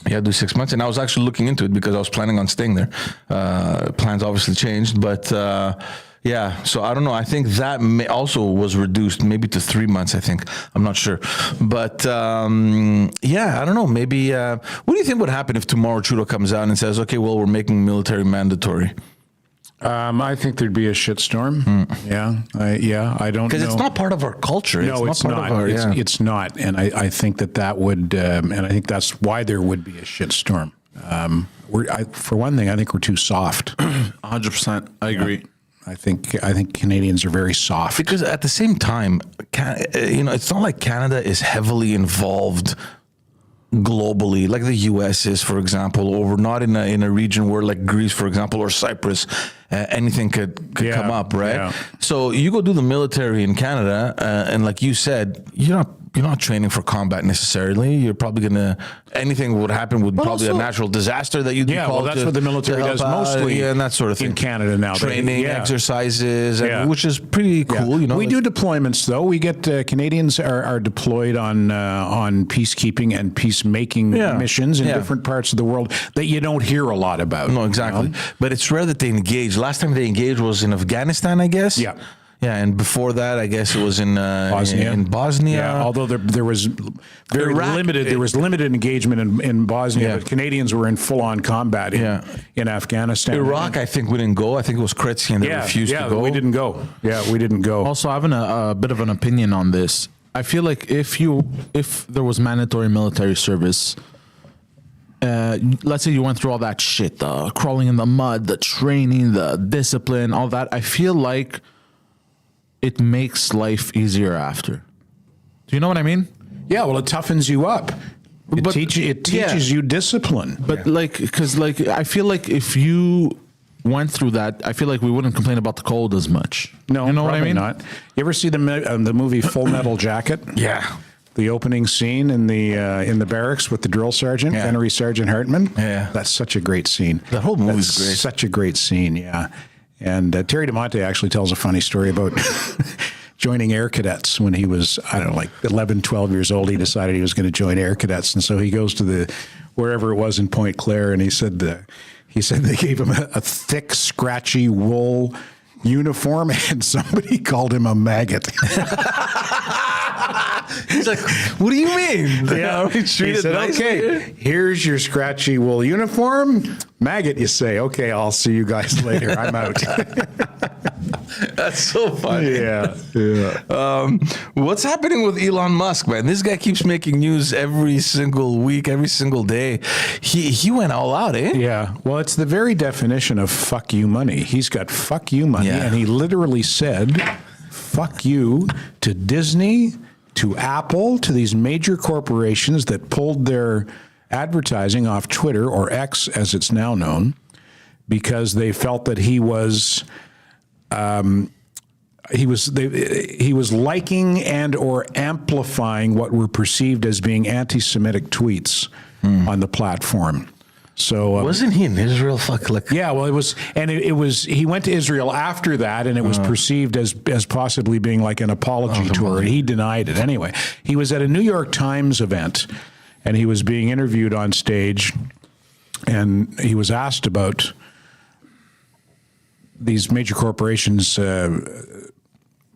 You had to do 6 months, and I was actually looking into it because I was planning on staying there. Plans obviously changed, but yeah. So I don't know. I think that also was reduced, maybe to 3 months. I think, I'm not sure, but yeah, I don't know. Maybe. What do you think would happen if tomorrow Trudeau comes out and says, "Okay, well, we're making military mandatory"? I think there'd be a shitstorm. Yeah. I don't know. Because it's not part of our culture. No, it's part not. of our. It's not. And I think that would, and I think that's why there would be a shitstorm. For one thing, I think we're too soft. 100%. I agree. I think Canadians are very soft. Because at the same time, it's not like Canada is heavily involved globally, like the U.S. is, for example, or we're not in a region where, like Greece, for example, or Cyprus, anything could come up, right? Yeah. So you go do the military in Canada, and like you said, you're not training for combat necessarily. You're probably gonna anything would happen would probably a natural disaster that you'd be Yeah, called well, that's to- what the to military help does out, mostly and that sort of thing in Canada now. Training, exercises, and, Yeah. which is pretty cool. You know, we do deployments though. We get Canadians are deployed on peacekeeping and peacemaking missions in different parts of the world that you don't hear a lot about. No, exactly. But it's rare that they engage. Last time they engaged was in Afghanistan, I guess. Yeah. Yeah, and before that, I guess it was in Bosnia. In Bosnia. Yeah, although there was very Iraq- limited. There was limited engagement in Bosnia, Yeah. but Canadians were in full-on combat in Afghanistan. Iraq, I think we didn't go. I think it was Kretzian that refused to go. we didn't go. Yeah, we didn't go. Also, I have a bit of an opinion on this. I feel like if there was mandatory military service, let's say you went through all that shit, the crawling in the mud, the training, the discipline, all that, I feel like it makes life easier after. Do you know what I mean? Yeah, well, it toughens you up. It teaches you discipline. But because I feel like if you went through that, I feel like we wouldn't complain about the cold as much. No, you know what I probably mean? not. You ever see the movie Full Metal Jacket? Yeah. The opening scene in the barracks with the drill sergeant, Henry Sergeant Hartman. Yeah. That's such a great scene. That whole movie's That's great. Such a great scene, yeah. And Terry DeMonte actually tells a funny story about joining Air Cadets when he was, I don't know, like 11, 12 years old. He decided he was going to join Air Cadets. And so he goes to wherever it was in Point Claire, and he said they gave him a thick, scratchy wool uniform, and somebody called him a maggot. He's like, what do you mean? Yeah. He He said, okay, here's your scratchy wool uniform. Maggot, you say. Okay, I'll see you guys later. I'm out. That's so funny. Yeah. What's happening with Elon Musk, man? This guy keeps making news every single week, every single day. He went all out, eh? Yeah. Well, it's the very definition of fuck you money. He's got fuck you money. Yeah. And he literally said, fuck you to Disney, to Apple, to these major corporations that pulled their advertising off Twitter, or X as it's now known, because they felt that he was liking and or amplifying what were perceived as being anti-Semitic tweets on the platform. So wasn't he in Israel? Fuck, like yeah, well, it was, and it was. He went to Israel after that, and it was perceived as possibly being like an apology tour, and he denied it. Anyway, he was at a New York Times event, and he was being interviewed on stage, and he was asked about these major corporations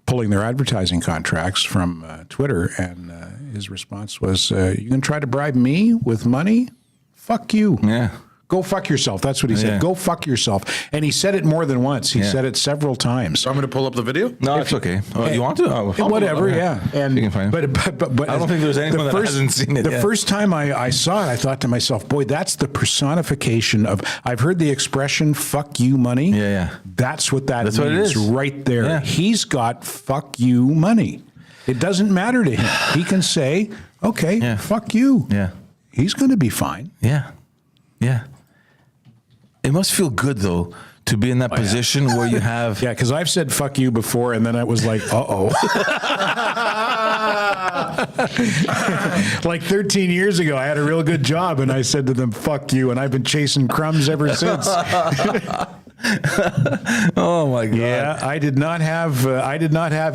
pulling their advertising contracts from Twitter, and his response was, "You gonna try to bribe me with money? Fuck you." Yeah. Go fuck yourself. That's what he said. Yeah. Go fuck yourself. And he said it more than once. He said it several times. I'm going to pull up the video. No, it's okay. You want to? Oh, Whatever, yeah. And You can find it. but I don't think there's anyone that hasn't seen it The yet. first time I saw it, I thought to myself, boy, that's the personification of. I've heard the expression "fuck you money." Yeah. That's what that That's means what it is. right there. Yeah. He's got "fuck you money." It doesn't matter to him. He can say, "Okay, fuck you." Yeah. He's going to be fine. Yeah. Yeah. It must feel good though to be in that position where you have. Yeah, because I've said "fuck you" before, and then I was like, "Uh-oh." Like 13 years ago, I had a real good job, and I said to them, "Fuck you," and I've been chasing crumbs ever since. Oh my God. Yeah, I did not have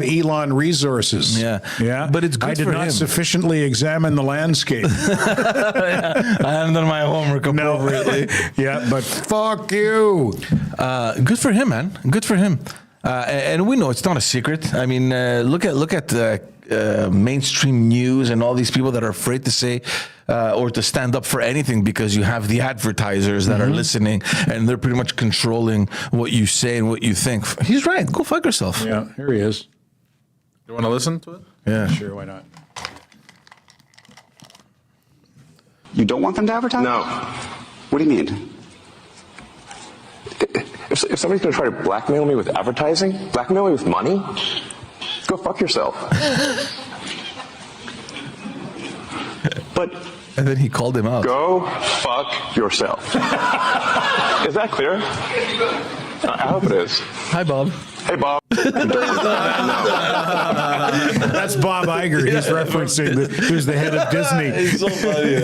Elon resources. Yeah. Yeah, But it's good I did for not him. sufficiently examine the landscape. I haven't done my homework appropriately. Yeah, but fuck you. Good for him, man. Good for him. And we know it's not a secret. I mean, look at mainstream news and all these people that are afraid to say or to stand up for anything because you have the advertisers that are listening and they're pretty much controlling what you say and what you think. He's right. Go fuck yourself. Yeah, here he is. You want to listen to it? Yeah. Sure, why not? You don't want them to advertise? No. What do you mean? If somebody's going to try to blackmail me with advertising, blackmail me with money, go fuck yourself. But And then he called him out. go fuck yourself. Is that clear? I hope it is. Hi, Bob. Hey, Bob. That's Bob Iger. He's referencing who's the head of Disney. It's so funny.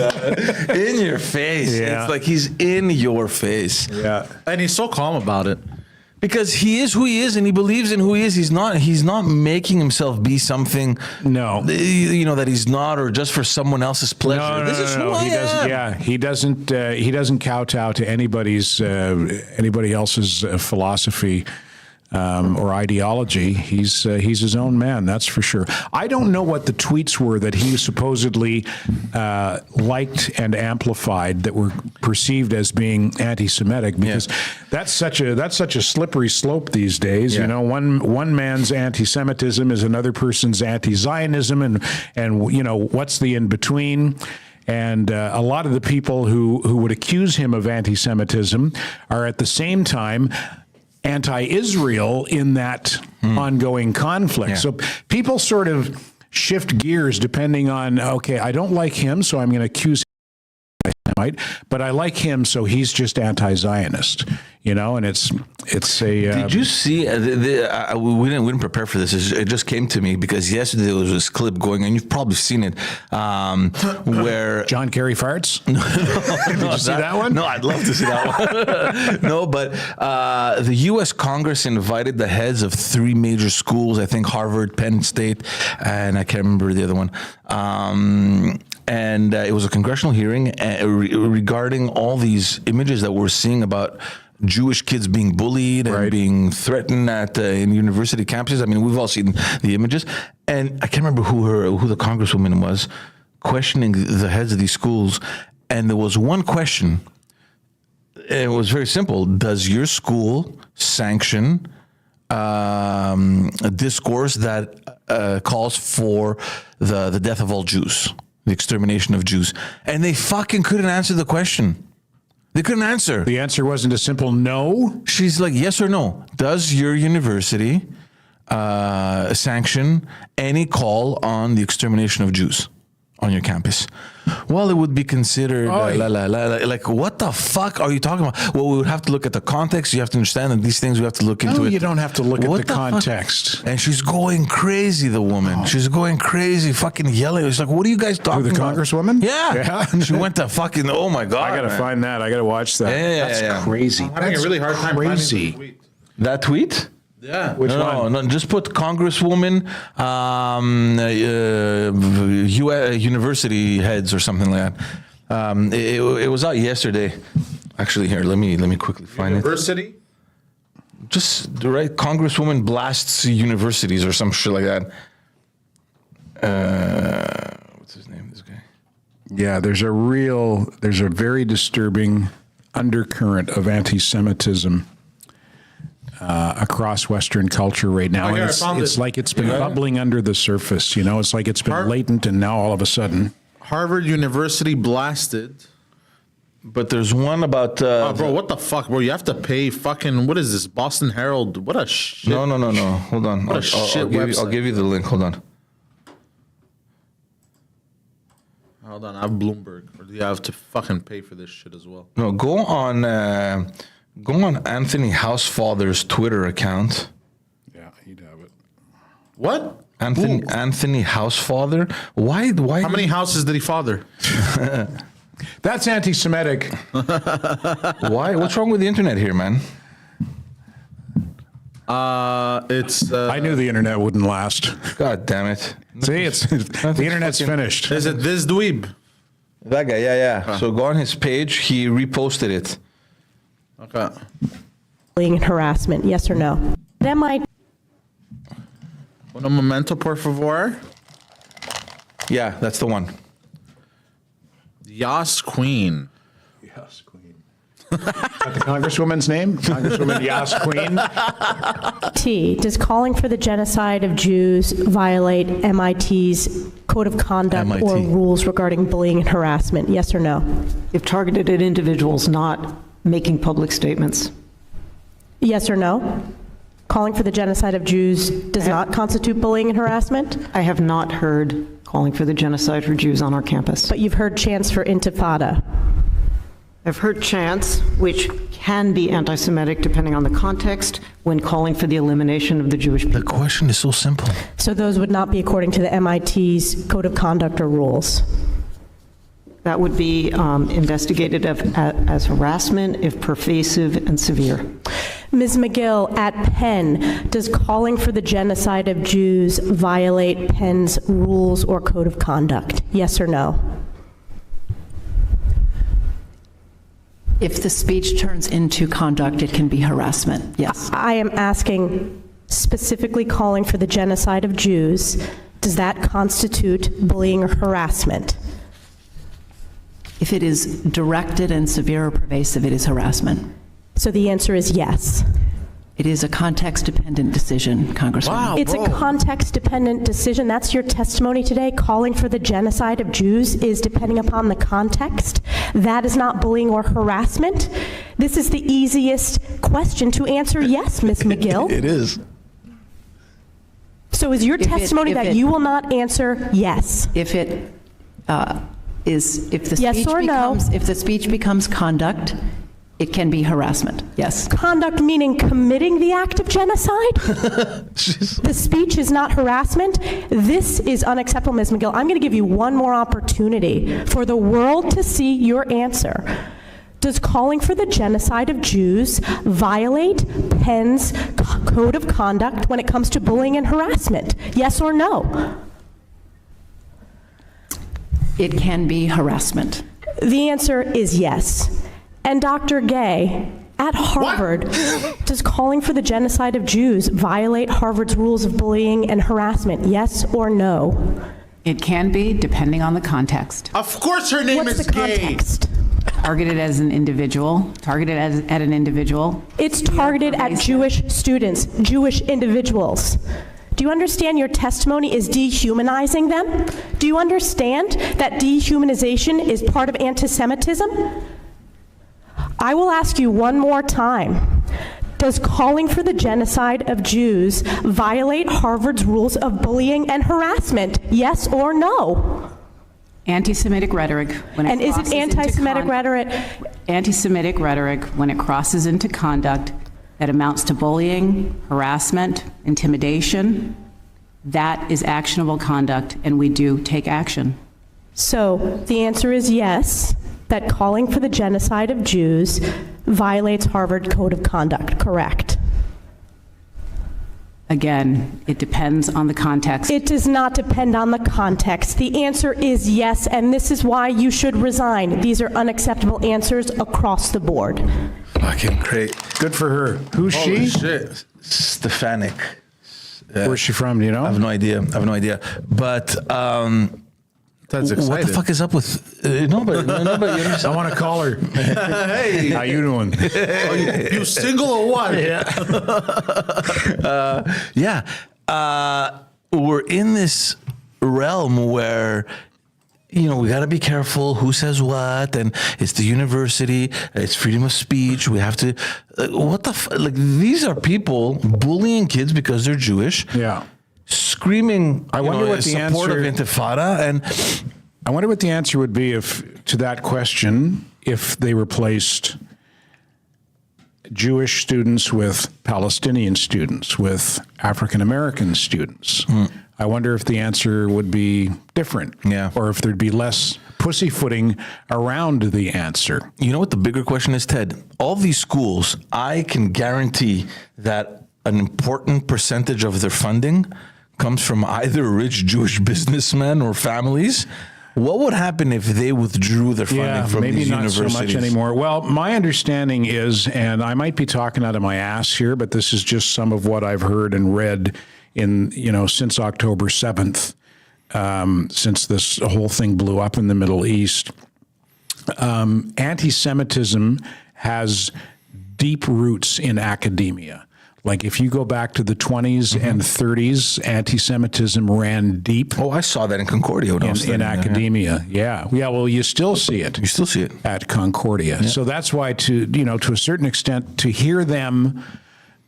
In your face. Yeah. It's like he's in your face. Yeah. And he's so calm about it. Because he is who he is and he believes in who he is. He's not making himself be something No. that he's not, or just for someone else's pleasure. No, This is who I he doesn't. am. Yeah, he doesn't kowtow to anybody else's philosophy or ideology. He's his own man, that's for sure. I don't know what the tweets were that he supposedly liked and amplified that were perceived as being anti-Semitic, because that's such a slippery slope these days. Yeah. You know, one man's anti-Semitism is another person's anti-Zionism, and you know, what's the in between? And a lot of the people who would accuse him of anti-Semitism are at the same time anti-Israel in that ongoing conflict. Yeah. So people sort of shift gears depending on, okay, I don't like him, so I'm going to accuse him of anti-Semite, but I like him, so he's just anti-Zionist. You know, and it's a. Did you see? We didn't prepare for this. It just came to me because yesterday there was this clip going, and you've probably seen it, where John Kerry farts? Did you see that one? No, I'd love to see that one. No, but the U.S. Congress invited the heads of 3 major schools, I think Harvard, Penn State, and I can't remember the other one. And it was a congressional hearing regarding all these images that we're seeing about Jewish kids being bullied and being threatened in university campuses. I mean, we've all seen the images. And I can't remember who the congresswoman was questioning the heads of these schools. And there was one question. It was very simple. Does your school sanction a discourse that calls for the death of all Jews, the extermination of Jews? And they fucking couldn't answer the question. They couldn't answer. The answer wasn't a simple no? She's like, yes or no. Does your university sanction any call on the extermination of Jews? on your campus? Well, it would be considered like what the fuck are you talking about? Well, we would have to look at the context. You have to understand that these things we have to look into. No, it. you don't have to look What at the fuck? context. And she's going crazy, the woman. She's going crazy, fucking yelling. It's like, what are you guys talking Who, the about? Congresswoman? Yeah. She went to fucking, oh my God. I got to man. find that. I got to watch that. Yeah, That's yeah. crazy. I'm having a really hard time finding Crazy. the tweet. That tweet? Yeah. Which No, one? no, just put Congresswoman, university heads or something like that. It was out yesterday. Actually, here, let me quickly find University? it. Just right, Congresswoman blasts universities or some shit like that. What's his name? This guy. Yeah, there's a very disturbing undercurrent of anti-Semitism across Western culture right now. Oh, here, And I found it's it. like it's been You got it? bubbling under the surface. You know, it's like it's been latent, and now all of a sudden, Harvard University blasted. But there's one about. Oh, bro, what the fuck, bro? You have to pay fucking, what is this? Boston Herald. What a shit. No. Hold on. What a shit I'll website. give you the link. Hold on. Hold on, I have Bloomberg. Or do you have to fucking pay for this shit as well? No, go on Anthony Housefather's Twitter account. yeah, you'd have it. What? Anthony Housefather. Why? How many houses did he father? That's anti-Semitic. Why? What's wrong with the internet here, man? It's I knew the internet wouldn't last. God damn it! See, the internet's finished. is it this dweeb? That guy. Yeah. So go on his page. He reposted it. Okay. Bullying and harassment, yes or no? Am I Un momento, por favor. Yeah, that's the one. Yas Queen. Yes, Queen. Is that the Congresswoman's name? Congresswoman Yas Queen? T, does calling for the genocide of Jews violate MIT's code of conduct or rules regarding bullying and harassment, yes or no? If targeted at individuals, not making public statements. Yes or no? Calling for the genocide of Jews does not constitute bullying and harassment? I have not heard calling for the genocide for Jews on our campus. But you've heard chants for intifada. I've heard chants, which can be anti-Semitic depending on the context, when calling for the elimination of the Jewish people. The question is so simple. So those would not be according to the MIT's code of conduct or rules? That would be investigated as harassment if pervasive and severe. Ms. McGill, at Penn, does calling for the genocide of Jews violate Penn's rules or code of conduct? Yes or no? If the speech turns into conduct, it can be harassment, yes. I am asking specifically calling for the genocide of Jews. Does that constitute bullying or harassment? If it is directed and severe or pervasive, it is harassment. So the answer is yes. It is a context-dependent decision, Congresswoman. Wow, It's a context-dependent decision. That's your testimony today. Calling for the genocide of Jews is depending upon the context. That is not bullying or harassment. This is the easiest question to answer yes, Ms. McGill. It is. So is your testimony that you will not answer yes? If it if the Yes speech or no? becomes, if the speech becomes conduct, it can be harassment, yes. Conduct meaning committing the act of genocide? The speech is not harassment? This is unacceptable, Ms. McGill. I'm going to give you one more opportunity for the world to see your answer. Does calling for the genocide of Jews violate Penn's code of conduct when it comes to bullying and harassment? Yes or no? It can be harassment. The answer is yes. And Dr. Gay, at Harvard, does calling for the genocide of Jews violate Harvard's rules of bullying and harassment? Yes or no? It can be, depending on the context. Of course her name What's is the Gay. context? Targeted as an individual, targeted at an individual. It's targeted at Jewish students, Jewish individuals. Do you understand your testimony is dehumanizing them? Do you understand that dehumanization is part of anti-Semitism? I will ask you one more time. Does calling for the genocide of Jews violate Harvard's rules of bullying and harassment? Yes or no? Anti-Semitic rhetoric. And is it anti-Semitic rhetoric? Anti-Semitic rhetoric when it crosses into conduct that amounts to bullying, harassment, intimidation, that is actionable conduct, and we do take action. So the answer is yes, that calling for the genocide of Jews violates Harvard Code of Conduct, correct? Again, it depends on the context. It does not depend on the context. The answer is yes, and this is why you should resign. These are unacceptable answers across the board. Fucking great. Good for her. Who's Holy she? shit. Stefanik. Where's she from? Do you know? I have no idea. But That's exciting. what the fuck is up with nobody? Nobody. I want to call her. Hey, How you doing? you single or what? We're in this realm where, you know, we got to be careful who says what, and it's the university, it's freedom of speech. We have to, what the like? These are people bullying kids because they're Jewish. Yeah. Screaming. I wonder what the support answer. of Intifada, and I wonder what the answer would be if to that question if they replaced Jewish students with Palestinian students, with African American students. I wonder if the answer would be different. Yeah. Or if there'd be less pussyfooting around the answer. you know what the bigger question is, Ted? All these schools, I can guarantee that an important percentage of their funding comes from either rich Jewish businessmen or families. What would happen if they withdrew their funding from maybe these not universities? so much anymore. Well, my understanding is, and I might be talking out of my ass here, but this is just some of what I've heard and read in, you know, since October 7th, since this whole thing blew up in the Middle East. Anti-Semitism has deep roots in academia. Like if you go back to the 20s and 30s, anti-Semitism ran deep. Oh, I saw that in Concordia when I was in studying there, academia. Yeah. Well, you still see it. You still see it at Concordia. So that's why, to a certain extent, to hear them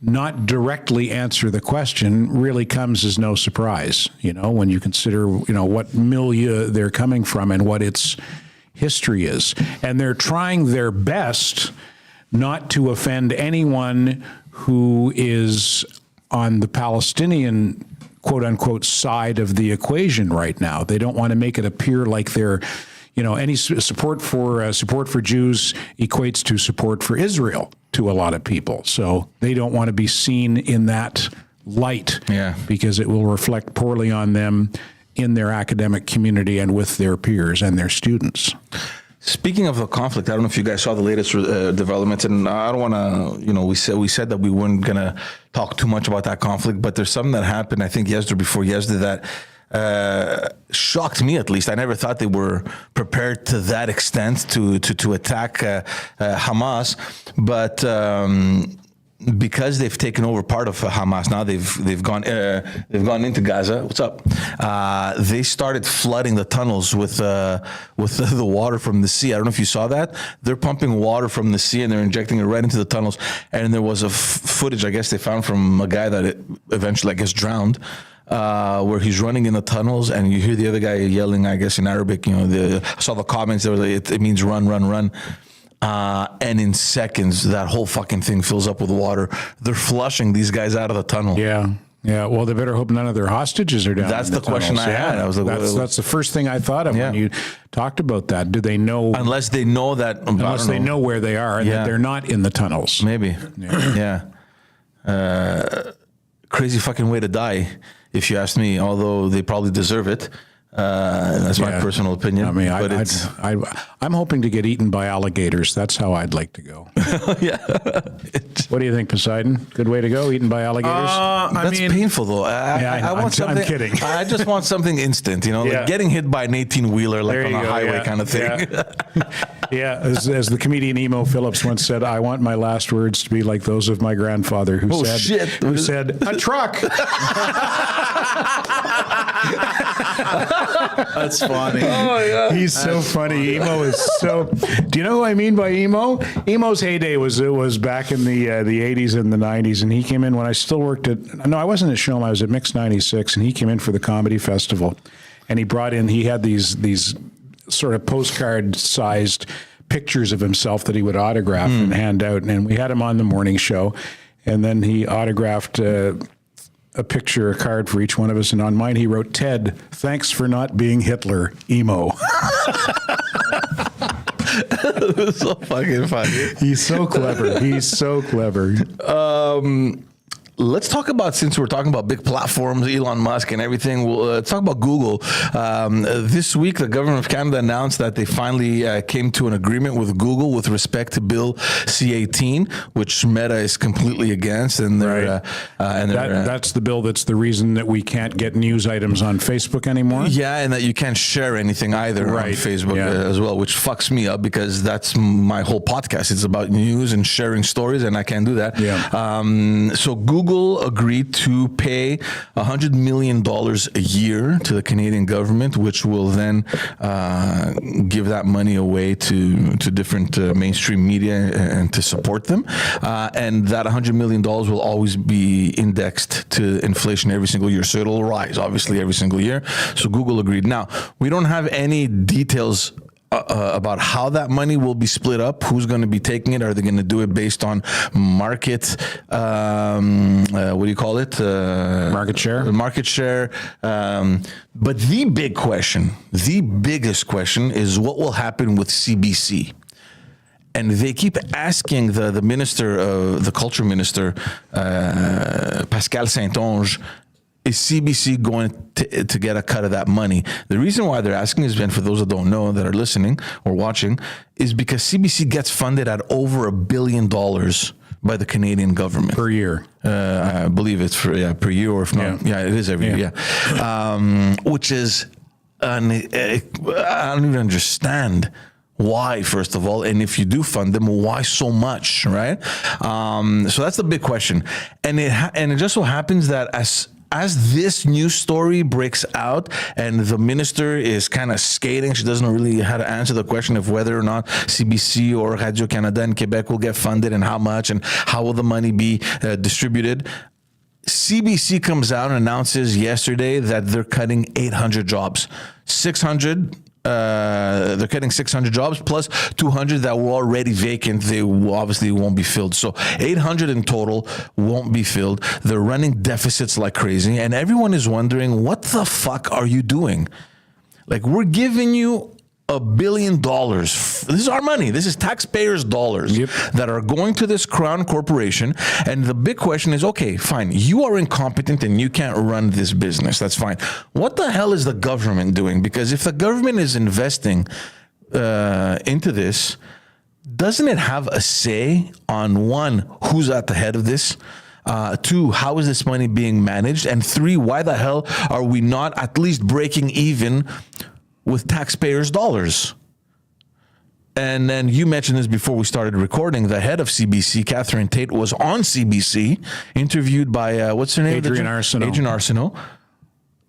not directly answer the question really comes as no surprise. You know, when you consider what milieu they're coming from and what its history is, and they're trying their best not to offend anyone who is on the Palestinian quote unquote side of the equation right now. They don't want to make it appear like they're, any support for Jews equates to support for Israel to a lot of people. So they don't want to be seen in that light because it will reflect poorly on them in their academic community and with their peers and their students. Speaking of the conflict, I don't know if you guys saw the latest developments, and I don't want to, we said that we weren't going to talk too much about that conflict, but there's something that happened, I think yesterday, before yesterday, that shocked me at least. I never thought they were prepared to that extent to attack Hamas, but because they've taken over part of Hamas now, they've gone into Gaza. What's up? They started flooding the tunnels with the water from the sea. I don't know if you saw that. They're pumping water from the sea and they're injecting it right into the tunnels. And there was a footage I guess they found from a guy that eventually I guess drowned. Where he's running in the tunnels, and you hear the other guy yelling, I guess in Arabic. I saw the comments. There was it means run, run, run. And in seconds, that whole fucking thing fills up with water. They're flushing these guys out of the tunnel. Yeah. Well, they better hope none of their hostages are down. That's in the question tunnels. I had. I was like, that's the first thing I thought of when you talked about that. Do they know? Unless they know that. Unless they know where they are and that they're not in the tunnels. Maybe. Yeah. Crazy fucking way to die, if you ask me. Although they probably deserve it. That's my personal opinion. I mean, I'm hoping to get eaten by alligators. That's how I'd like to go. What do you think, Poseidon? Good way to go, eaten by alligators? That's painful, though. I want something. I'm kidding. I just want something instant, like getting hit by an 18-wheeler, like on a highway kind of thing. As the comedian Emo Phillips once said, I want my last words to be like those of my grandfather who said, a truck. That's funny. Oh my God. He's so funny. Emo is so. Do you know who I mean by emo? Emo's heyday was back in the 80s and the 90s, and he came in when I still worked at. No, I wasn't at Showm. I was at Mix 96, and he came in for the comedy festival, and he brought in. He had these sort of postcard-sized pictures of himself that he would autograph and hand out. And we had him on the morning show, and then he autographed a card for each one of us. And on mine, he wrote, "Ted, thanks for not being Hitler, emo." It's so fucking funny. He's so clever. He's so clever. Let's talk about, since we're talking about big platforms, Elon Musk and everything, let's talk about Google. This week, the government of Canada announced that they finally came to an agreement with Google with respect to Bill C-18, which Meta is completely against. And that's the bill that's the reason that we can't get news items on Facebook anymore? Yeah, and that you can't share anything either on Facebook as well, which fucks me up because that's my whole podcast. It's about news and sharing stories, and I can't do that. So Google agreed to pay $100 million a year to the Canadian government, which will then give that money away to different mainstream media and to support them. And that $100 million will always be indexed to inflation every single year. So it'll rise, obviously, every single year. So Google agreed. Now, we don't have any details about how that money will be split up, who's going to be taking it. Are they going to do it based on market, what do you call it? Market share. Market share. But the big question, the biggest question is what will happen with CBC? And they keep asking the minister, the culture minister, Pascal Saint-Onge, is CBC going to get a cut of that money? The reason why they're asking is, and for those that don't know, that are listening or watching, is because CBC gets funded at over $1 billion by the Canadian government. Per year. I believe it's per year, or if not, it is every year, which is, I don't even understand why, first of all, and if you do fund them, why so much, right? So that's the big question. And it just so happens that as this news story breaks out and the minister is kind of skating, she doesn't really know how to answer the question of whether or not CBC or Radio-Canada in Quebec will get funded and how much and how will the money be distributed. CBC comes out and announces yesterday that they're cutting 800 jobs. 600 they're cutting 600 jobs plus 200 that were already vacant. They obviously won't be filled. So 800 in total won't be filled. They're running deficits like crazy. And everyone is wondering, what the fuck are you doing? Like, we're giving you $1 billion. This is our money. This is taxpayers' dollars that are going to this crown corporation. And the big question is, okay, fine. You are incompetent and you can't run this business. That's fine. What the hell is the government doing? Because if the government is investing into this, doesn't it have a say on, one, who's at the head of this? 2, how is this money being managed? And 3, why the hell are we not at least breaking even with taxpayers' dollars? And then you mentioned this before we started recording. The head of CBC, Catherine Tate, was on CBC, interviewed by, what's her name? Adrian Arsenault.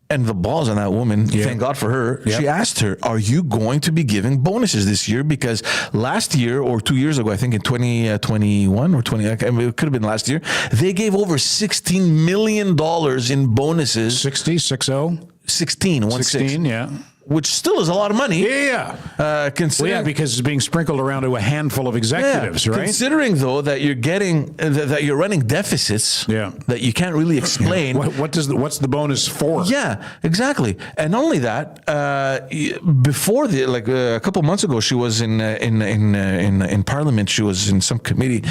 And the balls on that woman, thank God for her. She asked her, are you going to be giving bonuses this year? Because last year or 2 years ago, I think in 2021 or 20, it could have been last year, they gave over $16 million in bonuses. 16, yeah. Which still is a lot of money. Considering, because it's being sprinkled around to a handful of executives, right? Considering, though, that you're getting that you're running deficits that you can't really explain. What's the bonus for? Yeah, exactly. And only that, before a couple months ago, she was in Parliament. She was in some committee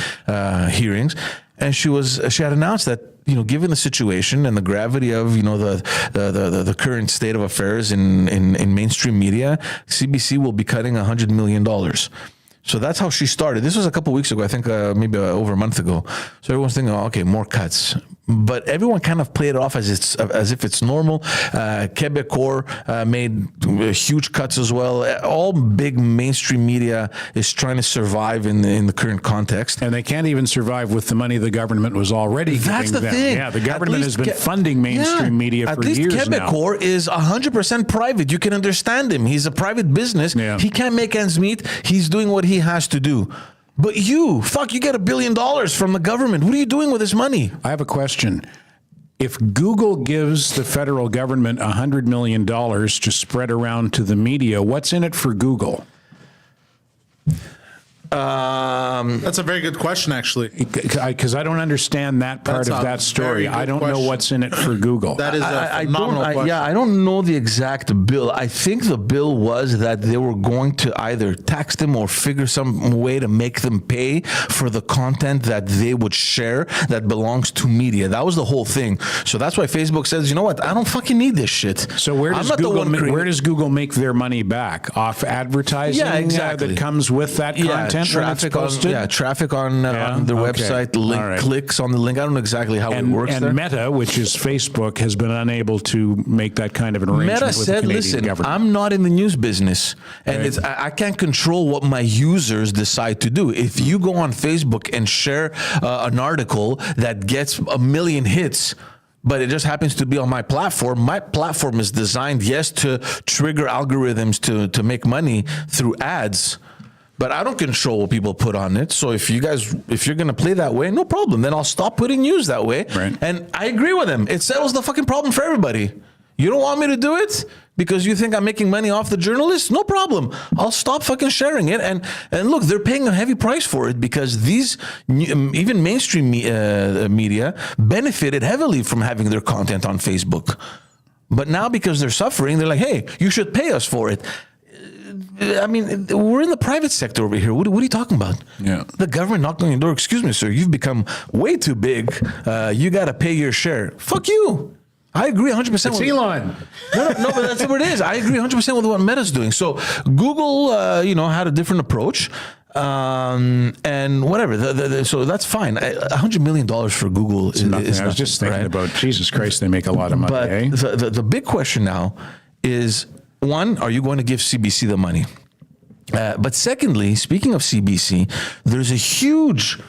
hearings, and she had announced that, given the situation and the gravity of, the current state of affairs in mainstream media, CBC will be cutting $100 million. So that's how she started. This was a couple of weeks ago, I think maybe over a month ago. So everyone's thinking, okay, more cuts. But everyone kind of played it off as if it's normal. Quebecor made huge cuts as well. All big mainstream media is trying to survive in the current context. And they can't even survive with the money the government was already giving them. That's the thing. Yeah, the government has been funding mainstream media for years now. At least Quebecor is 100% private. You can understand him. He's a private business. Yeah. He can't make ends meet. He's doing what he has to do. But you get $1 billion from the government. What are you doing with this money? I have a question. If Google gives the federal government $100 million to spread around to the media, what's in it for Google? That's a very good question, actually. Because I don't understand that part of that story. I don't know what's in it for Google. That is a phenomenal question. I don't know the exact bill. I think the bill was that they were going to either tax them or figure some way to make them pay for the content that they would share that belongs to media. That was the whole thing. So that's why Facebook says, you know what? I don't fucking need this shit. So where does Google make their money back? Off advertising that comes with that content? Traffic on their website, clicks on the link. I don't know exactly how it works there. And Meta, which is Facebook, has been unable to make that kind of an arrangement Meta with said, the Canadian government. I'm not in the news business, and I can't control what my users decide to do. If you go on Facebook and share an article that gets 1 million hits, but it just happens to be on my platform is designed, yes, to trigger algorithms to make money through ads. But I don't control what people put on it. So if you're going to play that way, no problem. Then I'll stop putting news that way. Right. And I agree with him. It settles the fucking problem for everybody. You don't want me to do it because you think I'm making money off the journalists? No problem. I'll stop fucking sharing it. And look, they're paying a heavy price for it because these, even mainstream media benefited heavily from having their content on Facebook. But now because they're suffering, they're like, hey, you should pay us for it. I mean, we're in the private sector over here. What are you talking about? Yeah. The government knocked on your door. Excuse me, sir. You've become way too big. You got to pay your share. Fuck you. I agree 100%. It's Elon. No, but that's what it is. I agree 100% with what Meta's doing. So Google, had a different approach. And whatever. So that's fine. $100 million for Google is nothing. I was just thinking about, Jesus Christ, they make a lot of money. But the big question now is, one, are you going to give CBC the money? But secondly, speaking of CBC, there's a huge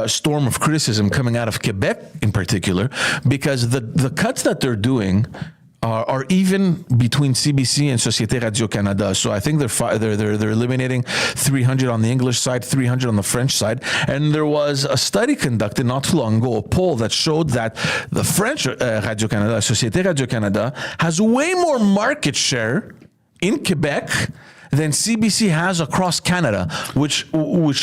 storm of criticism coming out of Quebec in particular, because the cuts that they're doing are even between CBC and Société Radio-Canada. So I think they're eliminating 300 on the English side, 300 on the French side. And there was a study conducted not too long ago, a poll that showed that the French Radio-Canada, Société Radio-Canada, has way more market share in Quebec than CBC has across Canada, which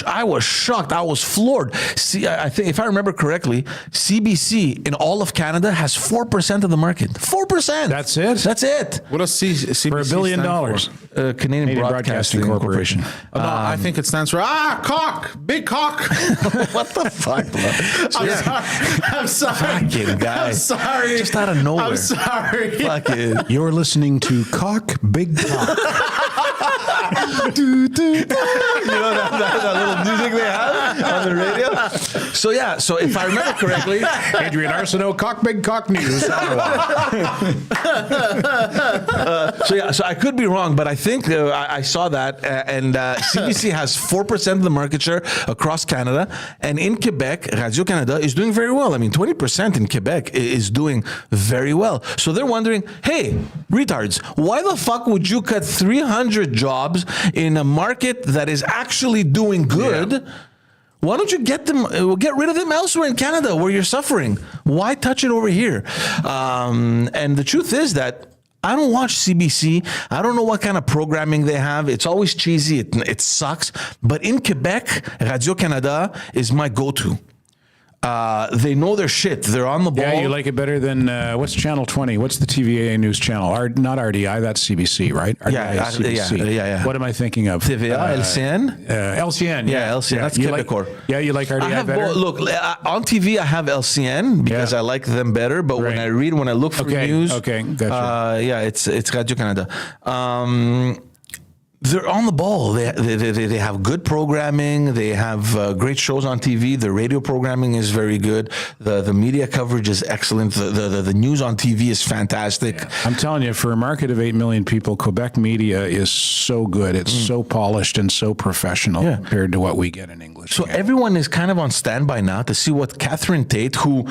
I was shocked. I was floored. See, I think if I remember correctly, CBC in all of Canada has 4% of the market. 4%. That's it. That's it. What does CBC for $1 billion? Canadian Broadcasting Corporation. No, I think it stands for cock, big cock. What the fuck? I'm sorry. Fucking guy. I'm sorry. Just out of nowhere. I'm sorry. Fucking. You're listening to Cock, Big Cock. You know that little music they have on the radio? So if I remember correctly, Adrian Arsenault, Cock Big Cock News. So I could be wrong, but I think I saw that, and CBC has 4% of the market share across Canada, and in Quebec, Radio-Canada is doing very well. I mean, 20% in Quebec is doing very well. So they're wondering, hey, retards, why the fuck would you cut 300 jobs in a market that is actually doing good? Yeah. Why don't you get rid of them elsewhere in Canada where you're suffering? Why touch it over here? And the truth is that I don't watch CBC. I don't know what kind of programming they have. It's always cheesy. It sucks. But in Quebec, Radio-Canada is my go-to. They know their shit. They're on the ball. Yeah, you like it better than, what's Channel 20? What's the TVA news channel? Not RDI, that's CBC, right? RDI yeah. What am I thinking of? TVA, LCN? LCN, yeah. LCN, that's Quebecor. You like RDI better? Look, on TV, I have LCN because I like them better, but when I look for news, gotcha. it's Radio-Canada. They're on the ball. They have good programming. They have great shows on TV. The radio programming is very good. The media coverage is excellent. The news on TV is fantastic. Yeah. I'm telling you, for a market of 8 million people, Quebec media is so good. It's so polished and so professional compared to what we get in English. So everyone is kind of on standby now to see what Catherine Tate, who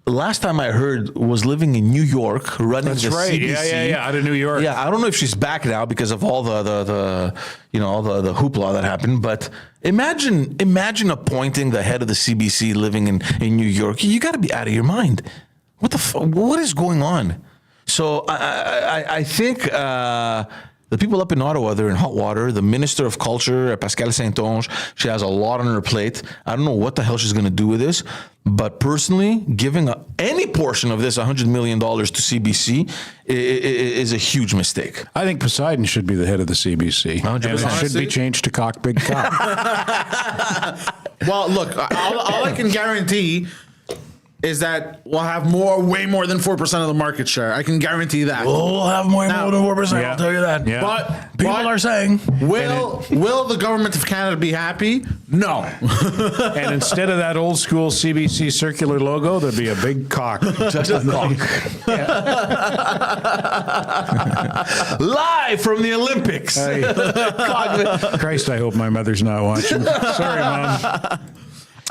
last time I heard was living in New York, running the CBC. Out of New York. Yeah, I don't know if she's back now because of all the hoopla that happened. But imagine appointing the head of the CBC living in New York. You got to be out of your mind. What is going on? So I think the people up in Ottawa, they're in hot water. The Minister of Culture, Pascale Saint-Onge, she has a lot on her plate. I don't know what the hell she's going to do with this. But personally, giving any portion of this $100 million to CBC is a huge mistake. I think Poseidon should be the head of the CBC. 100%. And it should be changed to Cock Big Cock. Well, look, all I can guarantee is that we'll have way more than 4% of the market share. I can guarantee that. We'll have more than 4%. I'll tell you that. Yeah. But People are saying, will the government of Canada be happy? No. And instead of that old school CBC circular logo, there'd be a big cock. Just a cock. Live from the Olympics. Christ, I hope my mother's not watching. Sorry, Mom.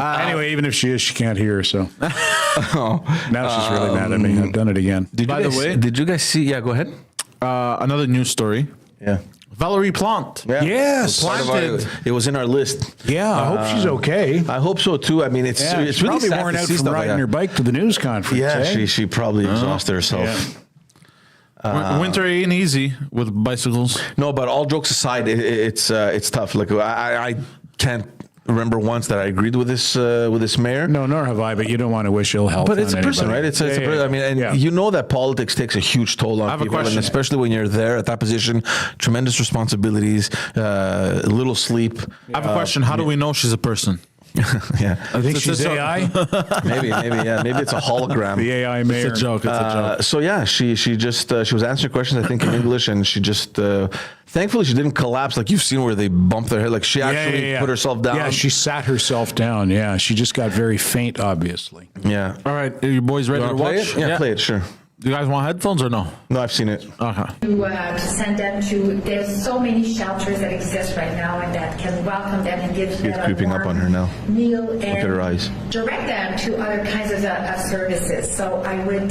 Anyway, even if she is, she can't hear, so. Now she's really mad at me. I've done it again. By the way, did you guys see? Yeah, go ahead. another news story. Yeah. Valerie Plante. Yeah. Yes. It was in our list. Yeah, I hope she's okay. I hope so too. I mean, it's she's really probably sad worn to out see from stuff riding like her bike to the news conference. Yeah, eh? she probably exhausted herself. Yeah. Winter ain't easy with bicycles. No, but all jokes aside, it's tough. Like I can't remember once that I agreed with this mayor. No, nor have I. But you don't want to wish ill health. But it's a person, anybody. right? It's a person. I mean, and you know that politics takes a huge toll on people, and especially when you're there at that position, tremendous responsibilities, little sleep. I have a question. How do we know she's a person? Yeah, I think she's AI. maybe it's a hologram. The AI mayor. It's a joke. It's a joke. So yeah, she was answering questions, I think, in English, and she just thankfully she didn't collapse like you've seen where they bump their head. Like she actually put herself down. Yeah, she sat herself down. Yeah, she just got very faint, obviously. Yeah. All right, are you boys ready to watch? Yeah, play it. Sure. Do you guys want headphones or no? No, I've seen it. Okay. To send them to, there's so many shelters that exist right now and that can welcome them and give them It's creeping up on her now. meal and Look at her eyes. direct them to other kinds of services. So I would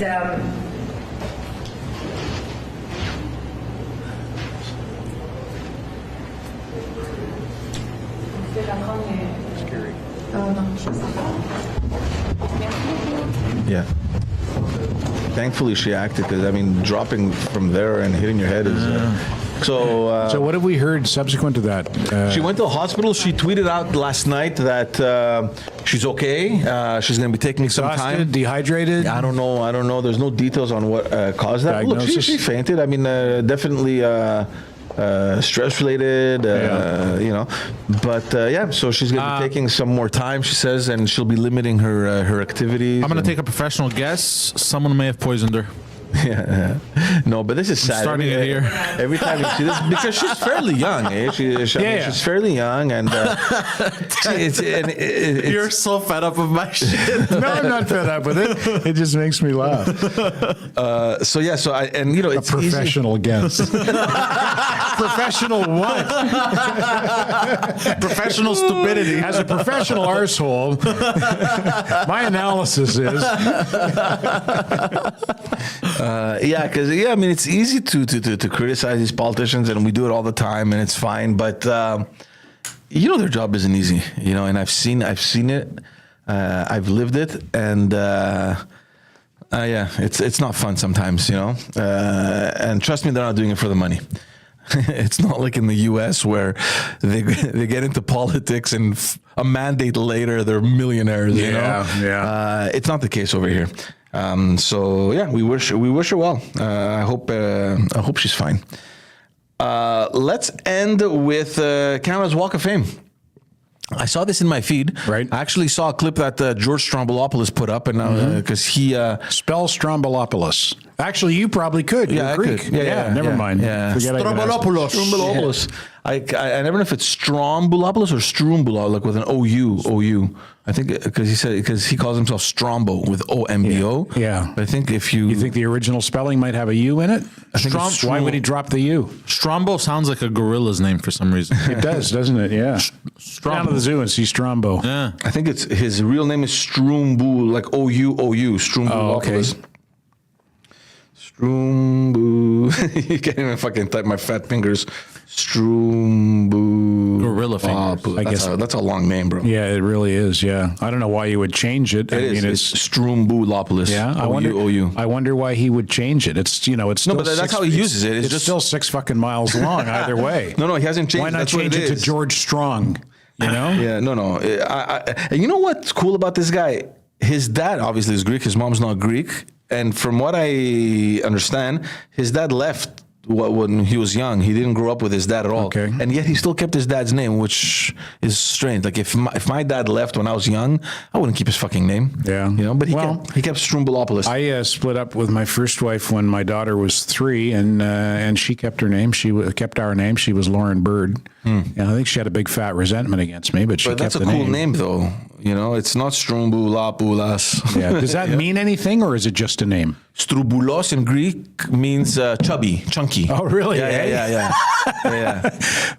Yeah. Thankfully, she acted because I mean, dropping from there and hitting your head is. So what have we heard subsequent to that? She went to the hospital. She tweeted out last night that she's okay. She's going to be taking some time. Dehydrated. I don't know. There's no details on what caused that. Look, she fainted. I mean, definitely. Stress related, you know, but so she's going to be taking some more time, she says, and she'll be limiting her activities. I'm going to take a professional guess. Someone may have poisoned her. Yeah, no, but this is sad. Starting it here. Every time you see this, because she's fairly young. Eh? She's fairly young, and you're so fed up with my shit. No, I'm not fed up with it. It just makes me laugh. So it's a professional guess. Professional what? Professional stupidity. As a professional arsehole, my analysis is. I mean, it's easy to criticize these politicians, and we do it all the time, and it's fine. But their job isn't easy. And I've seen it, I've lived it, and it's not fun sometimes. And trust me, they're not doing it for the money. It's not like in the U.S. where they get into politics and a mandate later they're millionaires. Yeah. It's not the case over here. We wish her well. I hope she's fine. Let's end with Canada's Walk of Fame. I saw this in my feed. Right. I actually saw a clip that George Stroumboulopoulos put up, and because he spell Stroumboulopoulos. Actually, you probably could. You're Greek. Could. Yeah. Never mind. Yeah. Stroumboulopoulos. I never know if it's Stroumboulopoulos or Stroumboulopoulos, like with an OU. I think because he calls himself Strombo with OMBO. Yeah. But I think if you think the original spelling might have a U in it, why would he drop the U? Strombo sounds like a gorilla's name for some reason. It does, doesn't it? Yeah. Down to the zoo and see Strombo. Yeah. I think it's his real name is Stroumboul, like OU, Stroumboulopoulos. Oh, okay. Strumbu. You can't even fucking type my fat fingers. Strumbu. Gorilla fingers. I guess that's a long name, bro. Yeah, it really is. Yeah, I don't know why you would change it. It's Strumbulopoulos. Yeah, I wonder why he would change it. It's it's still no, but that's how he uses it. It's just still 6 fucking miles long either way. No, he hasn't changed. Why not that's what change it to George Strong? Yeah, no. And you know what's cool about this guy? His dad obviously is Greek. His mom's not Greek, and from what I understand, his dad left when he was young. He didn't grow up with his dad at all. Okay. And yet he still kept his dad's name, which is strange. Like if my dad left when I was young, I wouldn't keep his fucking name. Yeah. But he kept Strumbulopoulos. I split up with my first wife when my daughter was 3, and she kept her name. She kept our name. She was Lauren Bird. And I think she had a big fat resentment against me, but she kept the name. That's a cool name though. It's not Strumbulopoulos. Yeah. Does that mean anything, or is it just a name? Strubulos in Greek means chubby, chunky. Oh, really? Yeah.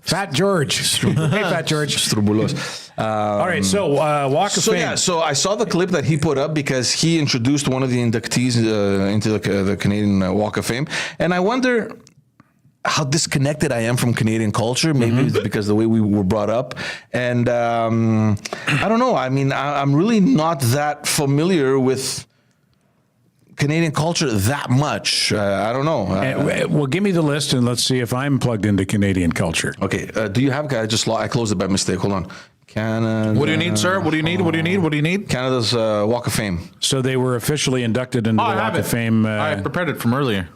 Fat George. Hey, Fat George. Strubulos. All right, so Walk of Fame. Yeah, so I saw the clip that he put up because he introduced one of the inductees into the Canadian Walk of Fame, and I wonder how disconnected I am from Canadian culture. Maybe it's because the way we were brought up, and I don't know. I mean, I'm really not that familiar with Canadian culture that much. I don't know. Well, give me the list and let's see if I'm plugged into Canadian culture. Okay. Do you have? I closed it by mistake. Hold on. Canada. What do you need, sir? What do you need? What do you need? What do you need? Canada's Walk of Fame. So they were officially inducted into the Walk of Fame. I prepared it from earlier.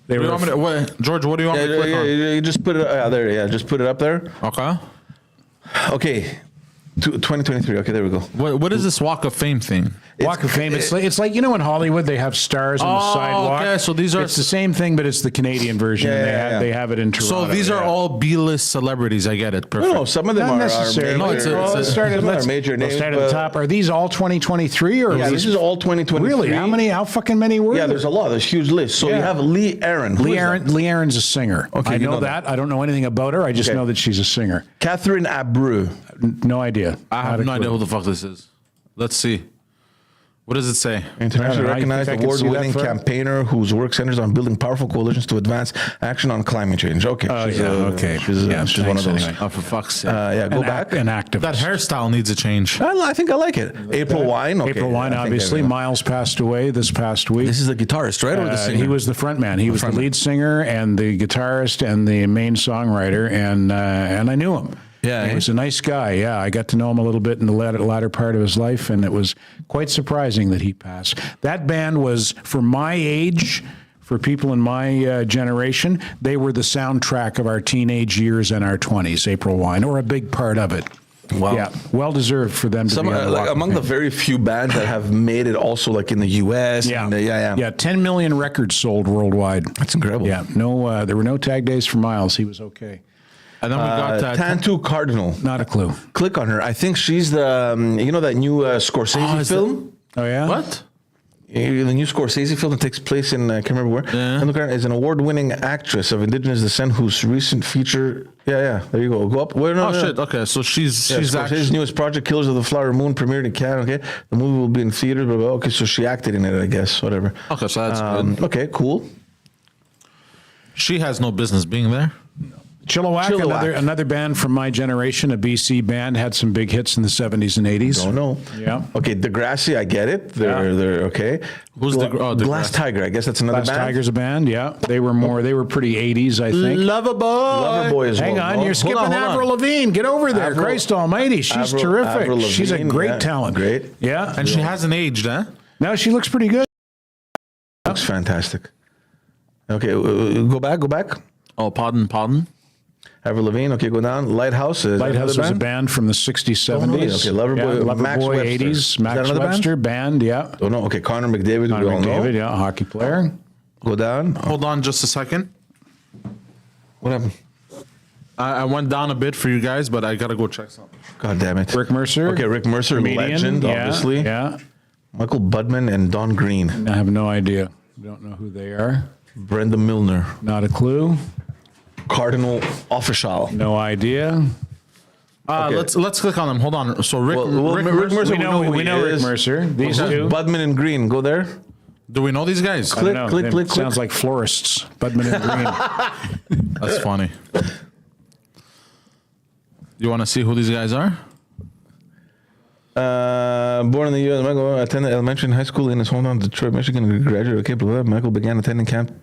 George, what do you want me to click on? You just put it. There. Yeah, just put it up there. Okay. Okay. 2023. Okay, there we go. What is this Walk of Fame thing? Walk of Fame. It's like in Hollywood they have stars on the sidewalk. Okay, so these are it's the same thing, but it's the Canadian version. They have it in Toronto. So these are all B-list celebrities. I get it. Perfect. No, some of them Not are necessarily. major. Let's major names. start at the top. Are these all 2023 or? Yeah, this is all 2023. Really? How fucking many were there? Yeah, there's a lot. There's a huge list. So you have Lee Aaron. Lee Aaron's a singer. Okay, I know that. I don't know anything about her. I just know that she's a singer. Catherine Abreu. No idea. I have no idea who the fuck this is. Let's see. What does it say? Internationally recognized award-winning campaigner whose work centers on building powerful coalitions to advance action on climate change. Okay. She's one of those. Oh, for fuck's sake. Go back. An activist. That hairstyle needs a change. I think I like it. April Wine. Okay. April Wine, obviously. Miles passed away this past week. This is the guitarist, right? Or the singer? He was the front man. He was the lead singer and the guitarist and the main songwriter, and I knew him. Yeah, he was a nice guy. Yeah, I got to know him a little bit in the latter part of his life, and it was quite surprising that he passed. That band was, for my age, for people in my generation, they were the soundtrack of our teenage years and our 20s, April Wine, or a big part of it. Wow. Yeah, well deserved for them to be on the Walk of among Fame. the very few bands that have made it also like in the U.S. Yeah, 10 million records sold worldwide. That's incredible. Yeah, no, there were no tag days for Miles. He was okay. And then we got Tantu Cardinal. Not a clue. Click on her. I think she's the that new Scorsese film. Oh yeah. What? The new Scorsese film that takes place in I can't remember where. Yeah. And look at her, is an award-winning actress of indigenous descent whose recent feature. Yeah. There you go. Go up. Shit. Okay, so she's Scorsese's newest project, Killers of the Flower Moon, premiered in Canada. Okay, the movie will be in theaters. Blah, blah. Okay, so she acted in it, I guess. Whatever. Okay, so that's good. Okay, cool. She has no business being there. Chilliwack, another band from my generation, a BC band, had some big hits in the 70s and 80s. Don't know. Yeah. Okay, Degrassi, I get it. They're okay. Who's Glass Tiger? I guess that's another Glass band. Tiger's a band. Yeah, they were pretty 80s, I think. Loverboy as well. Hang on, you're skipping Avril Lavigne. Get over there, Christ Almighty. She's terrific. Avril She's a Lavigne, great talent. Great. Yeah, And she hasn't aged, huh? no, she looks pretty good. Looks fantastic. Okay, go back. Oh, pardon. Avril Lavigne. Okay, go down. Lighthouse. Lighthouse was a band from the 60s, 70s. Okay, Loverboy. Max Loverboy, Webster. 80s. Max Webster band, yeah. Oh no. Okay, Connor McDavid. Connor we all know. McDavid, yeah, hockey player. Go down. Hold on just a second. What happened? I went down a bit for you guys, but I gotta go check something. God damn it. Rick Mercer. Okay, Rick Mercer, comedian, legend, obviously. Yeah. Michael Budman and Don Green. I have no idea. Don't know who they are. Brenda Milner. Not a clue. Cardinal Official. No idea. Okay. Let's click on them. Hold on. So Rick Mercer. We know Rick Mercer. These two. Budman and Green. Go there. Do we know these guys? I don't know. It sounds like florists, Budman and Green. That's funny. You want to see who these guys are? Born in the U.S., Michael attended elementary and high school in his hometown, Detroit, Michigan. Graduate. Okay, blah, blah. Michael began attending Camp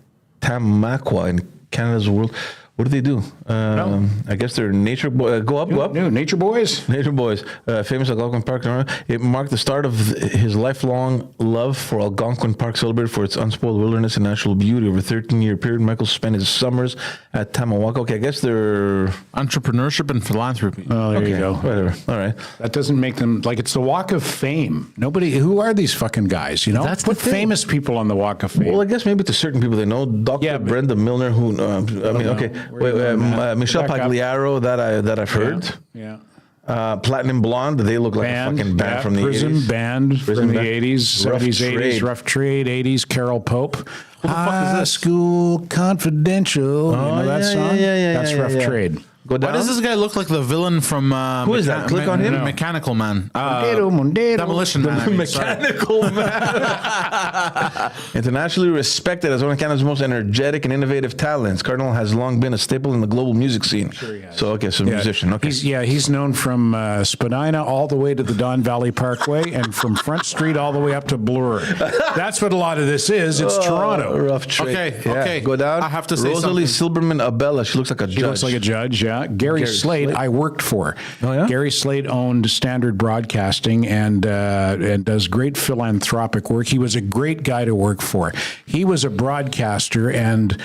Tamaqua in Canada's World. What do they do? I guess they're nature boys. Go up. Nature boys. Nature boys. Famous Algonquin Park. It marked the start of his lifelong love for Algonquin Park, celebrated for its unspoiled wilderness and natural beauty. Over a 13-year period, Michael spent his summers at Tamawaka. Okay, I guess they're entrepreneurship and philanthropy. Oh, there you go. Whatever. All right. That doesn't make them like it's the Walk of Fame. Nobody. Who are these fucking guys? You know, That's put the thing. famous people on the Walk of Fame. Well, I guess maybe to certain people they know. Dr. Brenda Milner, who okay. Michelle Pagliaro, that I've heard. Yeah. Platinum Blonde, they look like a fucking band from the 80s. Band from the 80s, 70s, 80s, Rough Trade, 80s, Carol Pope. Who the fuck is this? School Confidential. You know that song? That's Rough Trade. Go down. Why does this guy look like the villain from Who is that? Click on him. Mechanical Man. Mondero. Demolition Man. I mean, Mechanical Man. Internationally respected as one of Canada's most energetic and innovative talents, Cardinal has long been a staple in the global music scene. Sure he has. So, okay, so musician. Okay. He's known from Spadina all the way to the Don Valley Parkway and from Front Street all the way up to Bloor. That's what a lot of this is. It's Toronto. Rough Trade. Okay. Go down. I have to say Rosalie something. Silberman Abella. She looks like a judge. She looks like a judge, yeah. Gary Slade, I worked for. Oh, yeah? Gary Slade owned Standard Broadcasting and does great philanthropic work. He was a great guy to work for. He was a broadcaster, and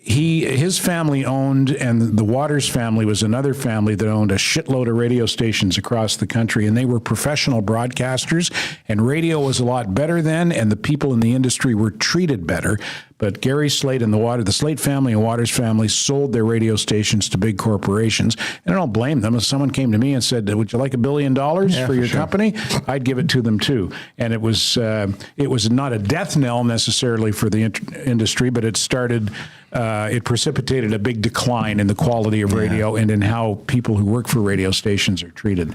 his family owned, and the Waters family was another family that owned a shitload of radio stations across the country, and they were professional broadcasters, and radio was a lot better then, and the people in the industry were treated better. But Gary Slade and the Slade family and Waters family sold their radio stations to big corporations, and I don't blame them. If someone came to me and said, "Would you like $1 billion for your company?" I'd give it to them too. And it was not a death knell necessarily for the industry, but it started. It precipitated a big decline in the quality of radio and in how people who work for radio stations are treated.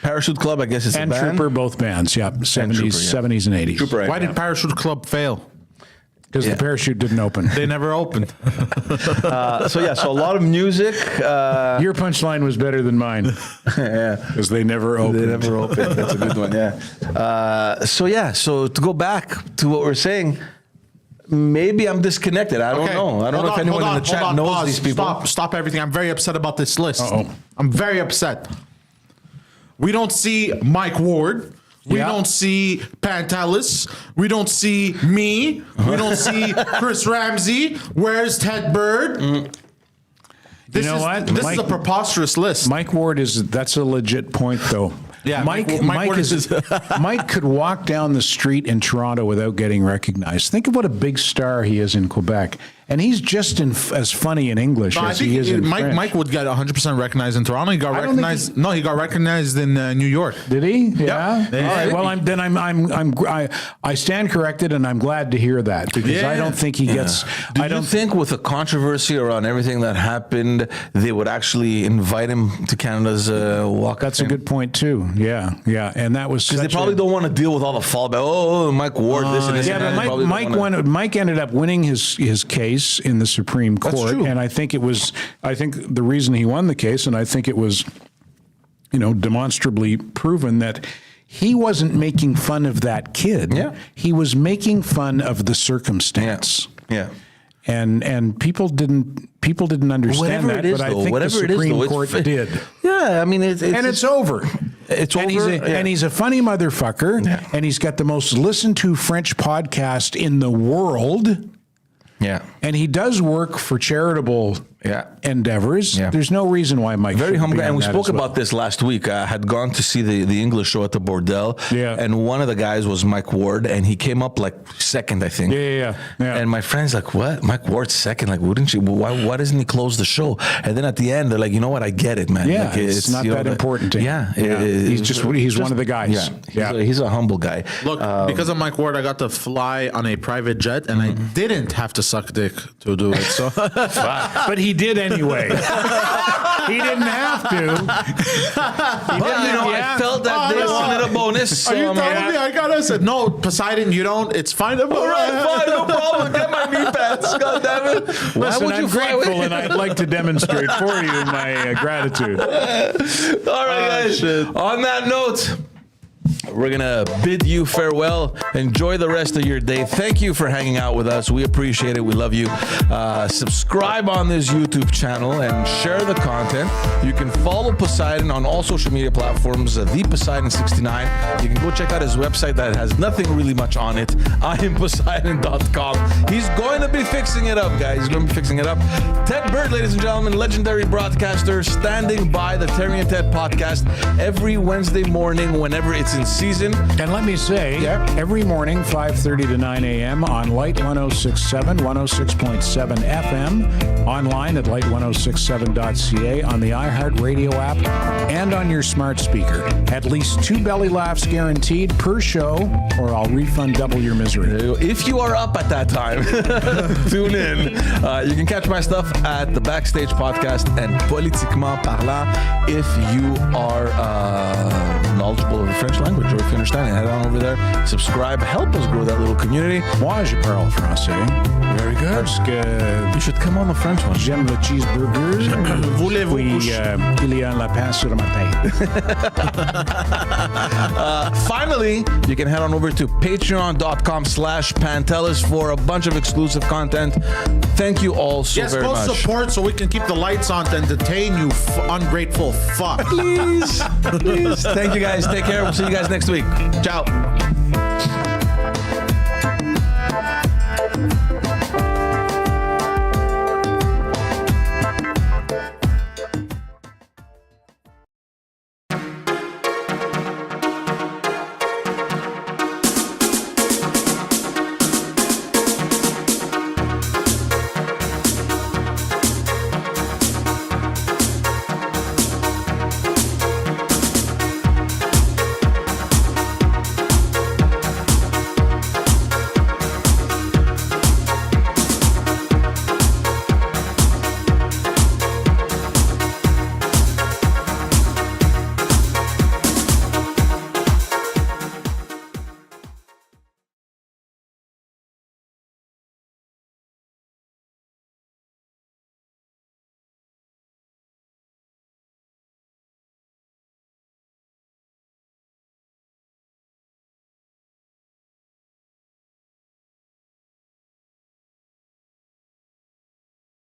Parachute Club, I guess, is and a band. Trooper, both bands, 70s and 80s. Trooper, Why did Parachute Club fail? Because the parachute didn't open. They never opened. So a lot of music. Your punchline was better than mine. Yeah, because they never opened. They never opened. That's a good one. Yeah. So to go back to what we're saying, maybe I'm disconnected. I don't know. I don't know if anyone in the chat knows these people. Stop everything. I'm very upset about this list. Uh-oh. I'm very upset. We don't see Mike Ward. We don't see Pantelis. We don't see me. We don't see Chris Ramsey. Where's Ted Bird? This is a preposterous list. Mike Ward that's a legit point, though. Yeah, Mike could walk down the street in Toronto without getting recognized. Think of what a big star he is in Quebec. And he's just as funny in English as he is in French. Mike would get 100% recognized in Toronto. He got recognized. He got recognized in New York. Did he? Yeah. All right. Well, I stand corrected, and I'm glad to hear that because I don't think he gets. Do you think with the controversy around everything that happened, they would actually invite him to Canada's Walk? That's a good point too. Yeah, and that was because they probably don't want to deal with all the fallback. Oh, Mike Ward, this and this. Yeah, but Mike ended up winning his case in the Supreme Court, and I think the reason he won the case, and I think it was, demonstrably proven that he wasn't making fun of that kid. Yeah. He was making fun of the circumstance. Yeah. And people didn't understand that, but I think the Supreme Court did. Yeah, I mean, it's over. It's over. And he's a funny motherfucker, and he's got the most listened to French podcast in the world. Yeah. And he does work for charitable endeavors. Yeah. There's no reason why Mike very humble. And we spoke well. about this last week. I had gone to see the English show at the Bordel. Yeah. And one of the guys was Mike Ward, and he came up like second, I think. Yeah. And my friend's like, "What? Mike Ward's second? Like, wouldn't you? Why doesn't he close the show?" And then at the end, they're like, "You know what? I get it, man. Yeah, like, it's not that important to him. Yeah. He's one of the guys. Yeah. He's a humble guy. Look, because of Mike Ward, I got to fly on a private jet, and I didn't have to suck dick to do it. So, but he did anyway. He didn't have to. I felt that they wanted a bonus. Are you so telling me I gotta say no, Poseidon? You don't. It's fine. All right, fine, no problem. Get my knee pads. God damn it. Why Listen, would you I'm fly with- grateful, and I'd like to demonstrate for you my gratitude. All right, guys. On that note, we're going to bid you farewell. Enjoy the rest of your day. Thank you for hanging out with us. We appreciate it. We love you. Subscribe on this YouTube channel and share the content. You can follow Poseidon on all social media platforms, the Poseidon69. You can go check out his website that has nothing really much on it, IamPoseidon.com. He's going to be fixing it up, guys. He's going to be fixing it up. Ted Bird, ladies and gentlemen, legendary broadcaster, standing by the Terry and Ted podcast every Wednesday morning whenever it's in season. And let me say, every morning, 5:30 to 9 a.m. on Light 106.7, 106.7 FM, online at light1067.ca, on the iHeartRadio app, and on your smart speaker. At least 2 belly laughs guaranteed per show, or I'll refund double your misery. If you are up at that time, tune in. You can catch my stuff at the Backstage Podcast and Politiquement Parlant if you are knowledgeable of the French language, or if you understand it. Head on over there, subscribe, help us grow that little community. Moi, je parle français. Very good. Parce que you should come on the French one. J'aime le cheeseburgers. Voulez-vous Oui, il y a la pain sur ma tête. Finally, you can head on over to patreon.com/Pantelis for a bunch of exclusive content. Thank you all so very much. Yes, go support so we can keep the lights on to entertain you, ungrateful fuck. Please. Thank you guys. Take care. We'll see you guys next week. Ciao.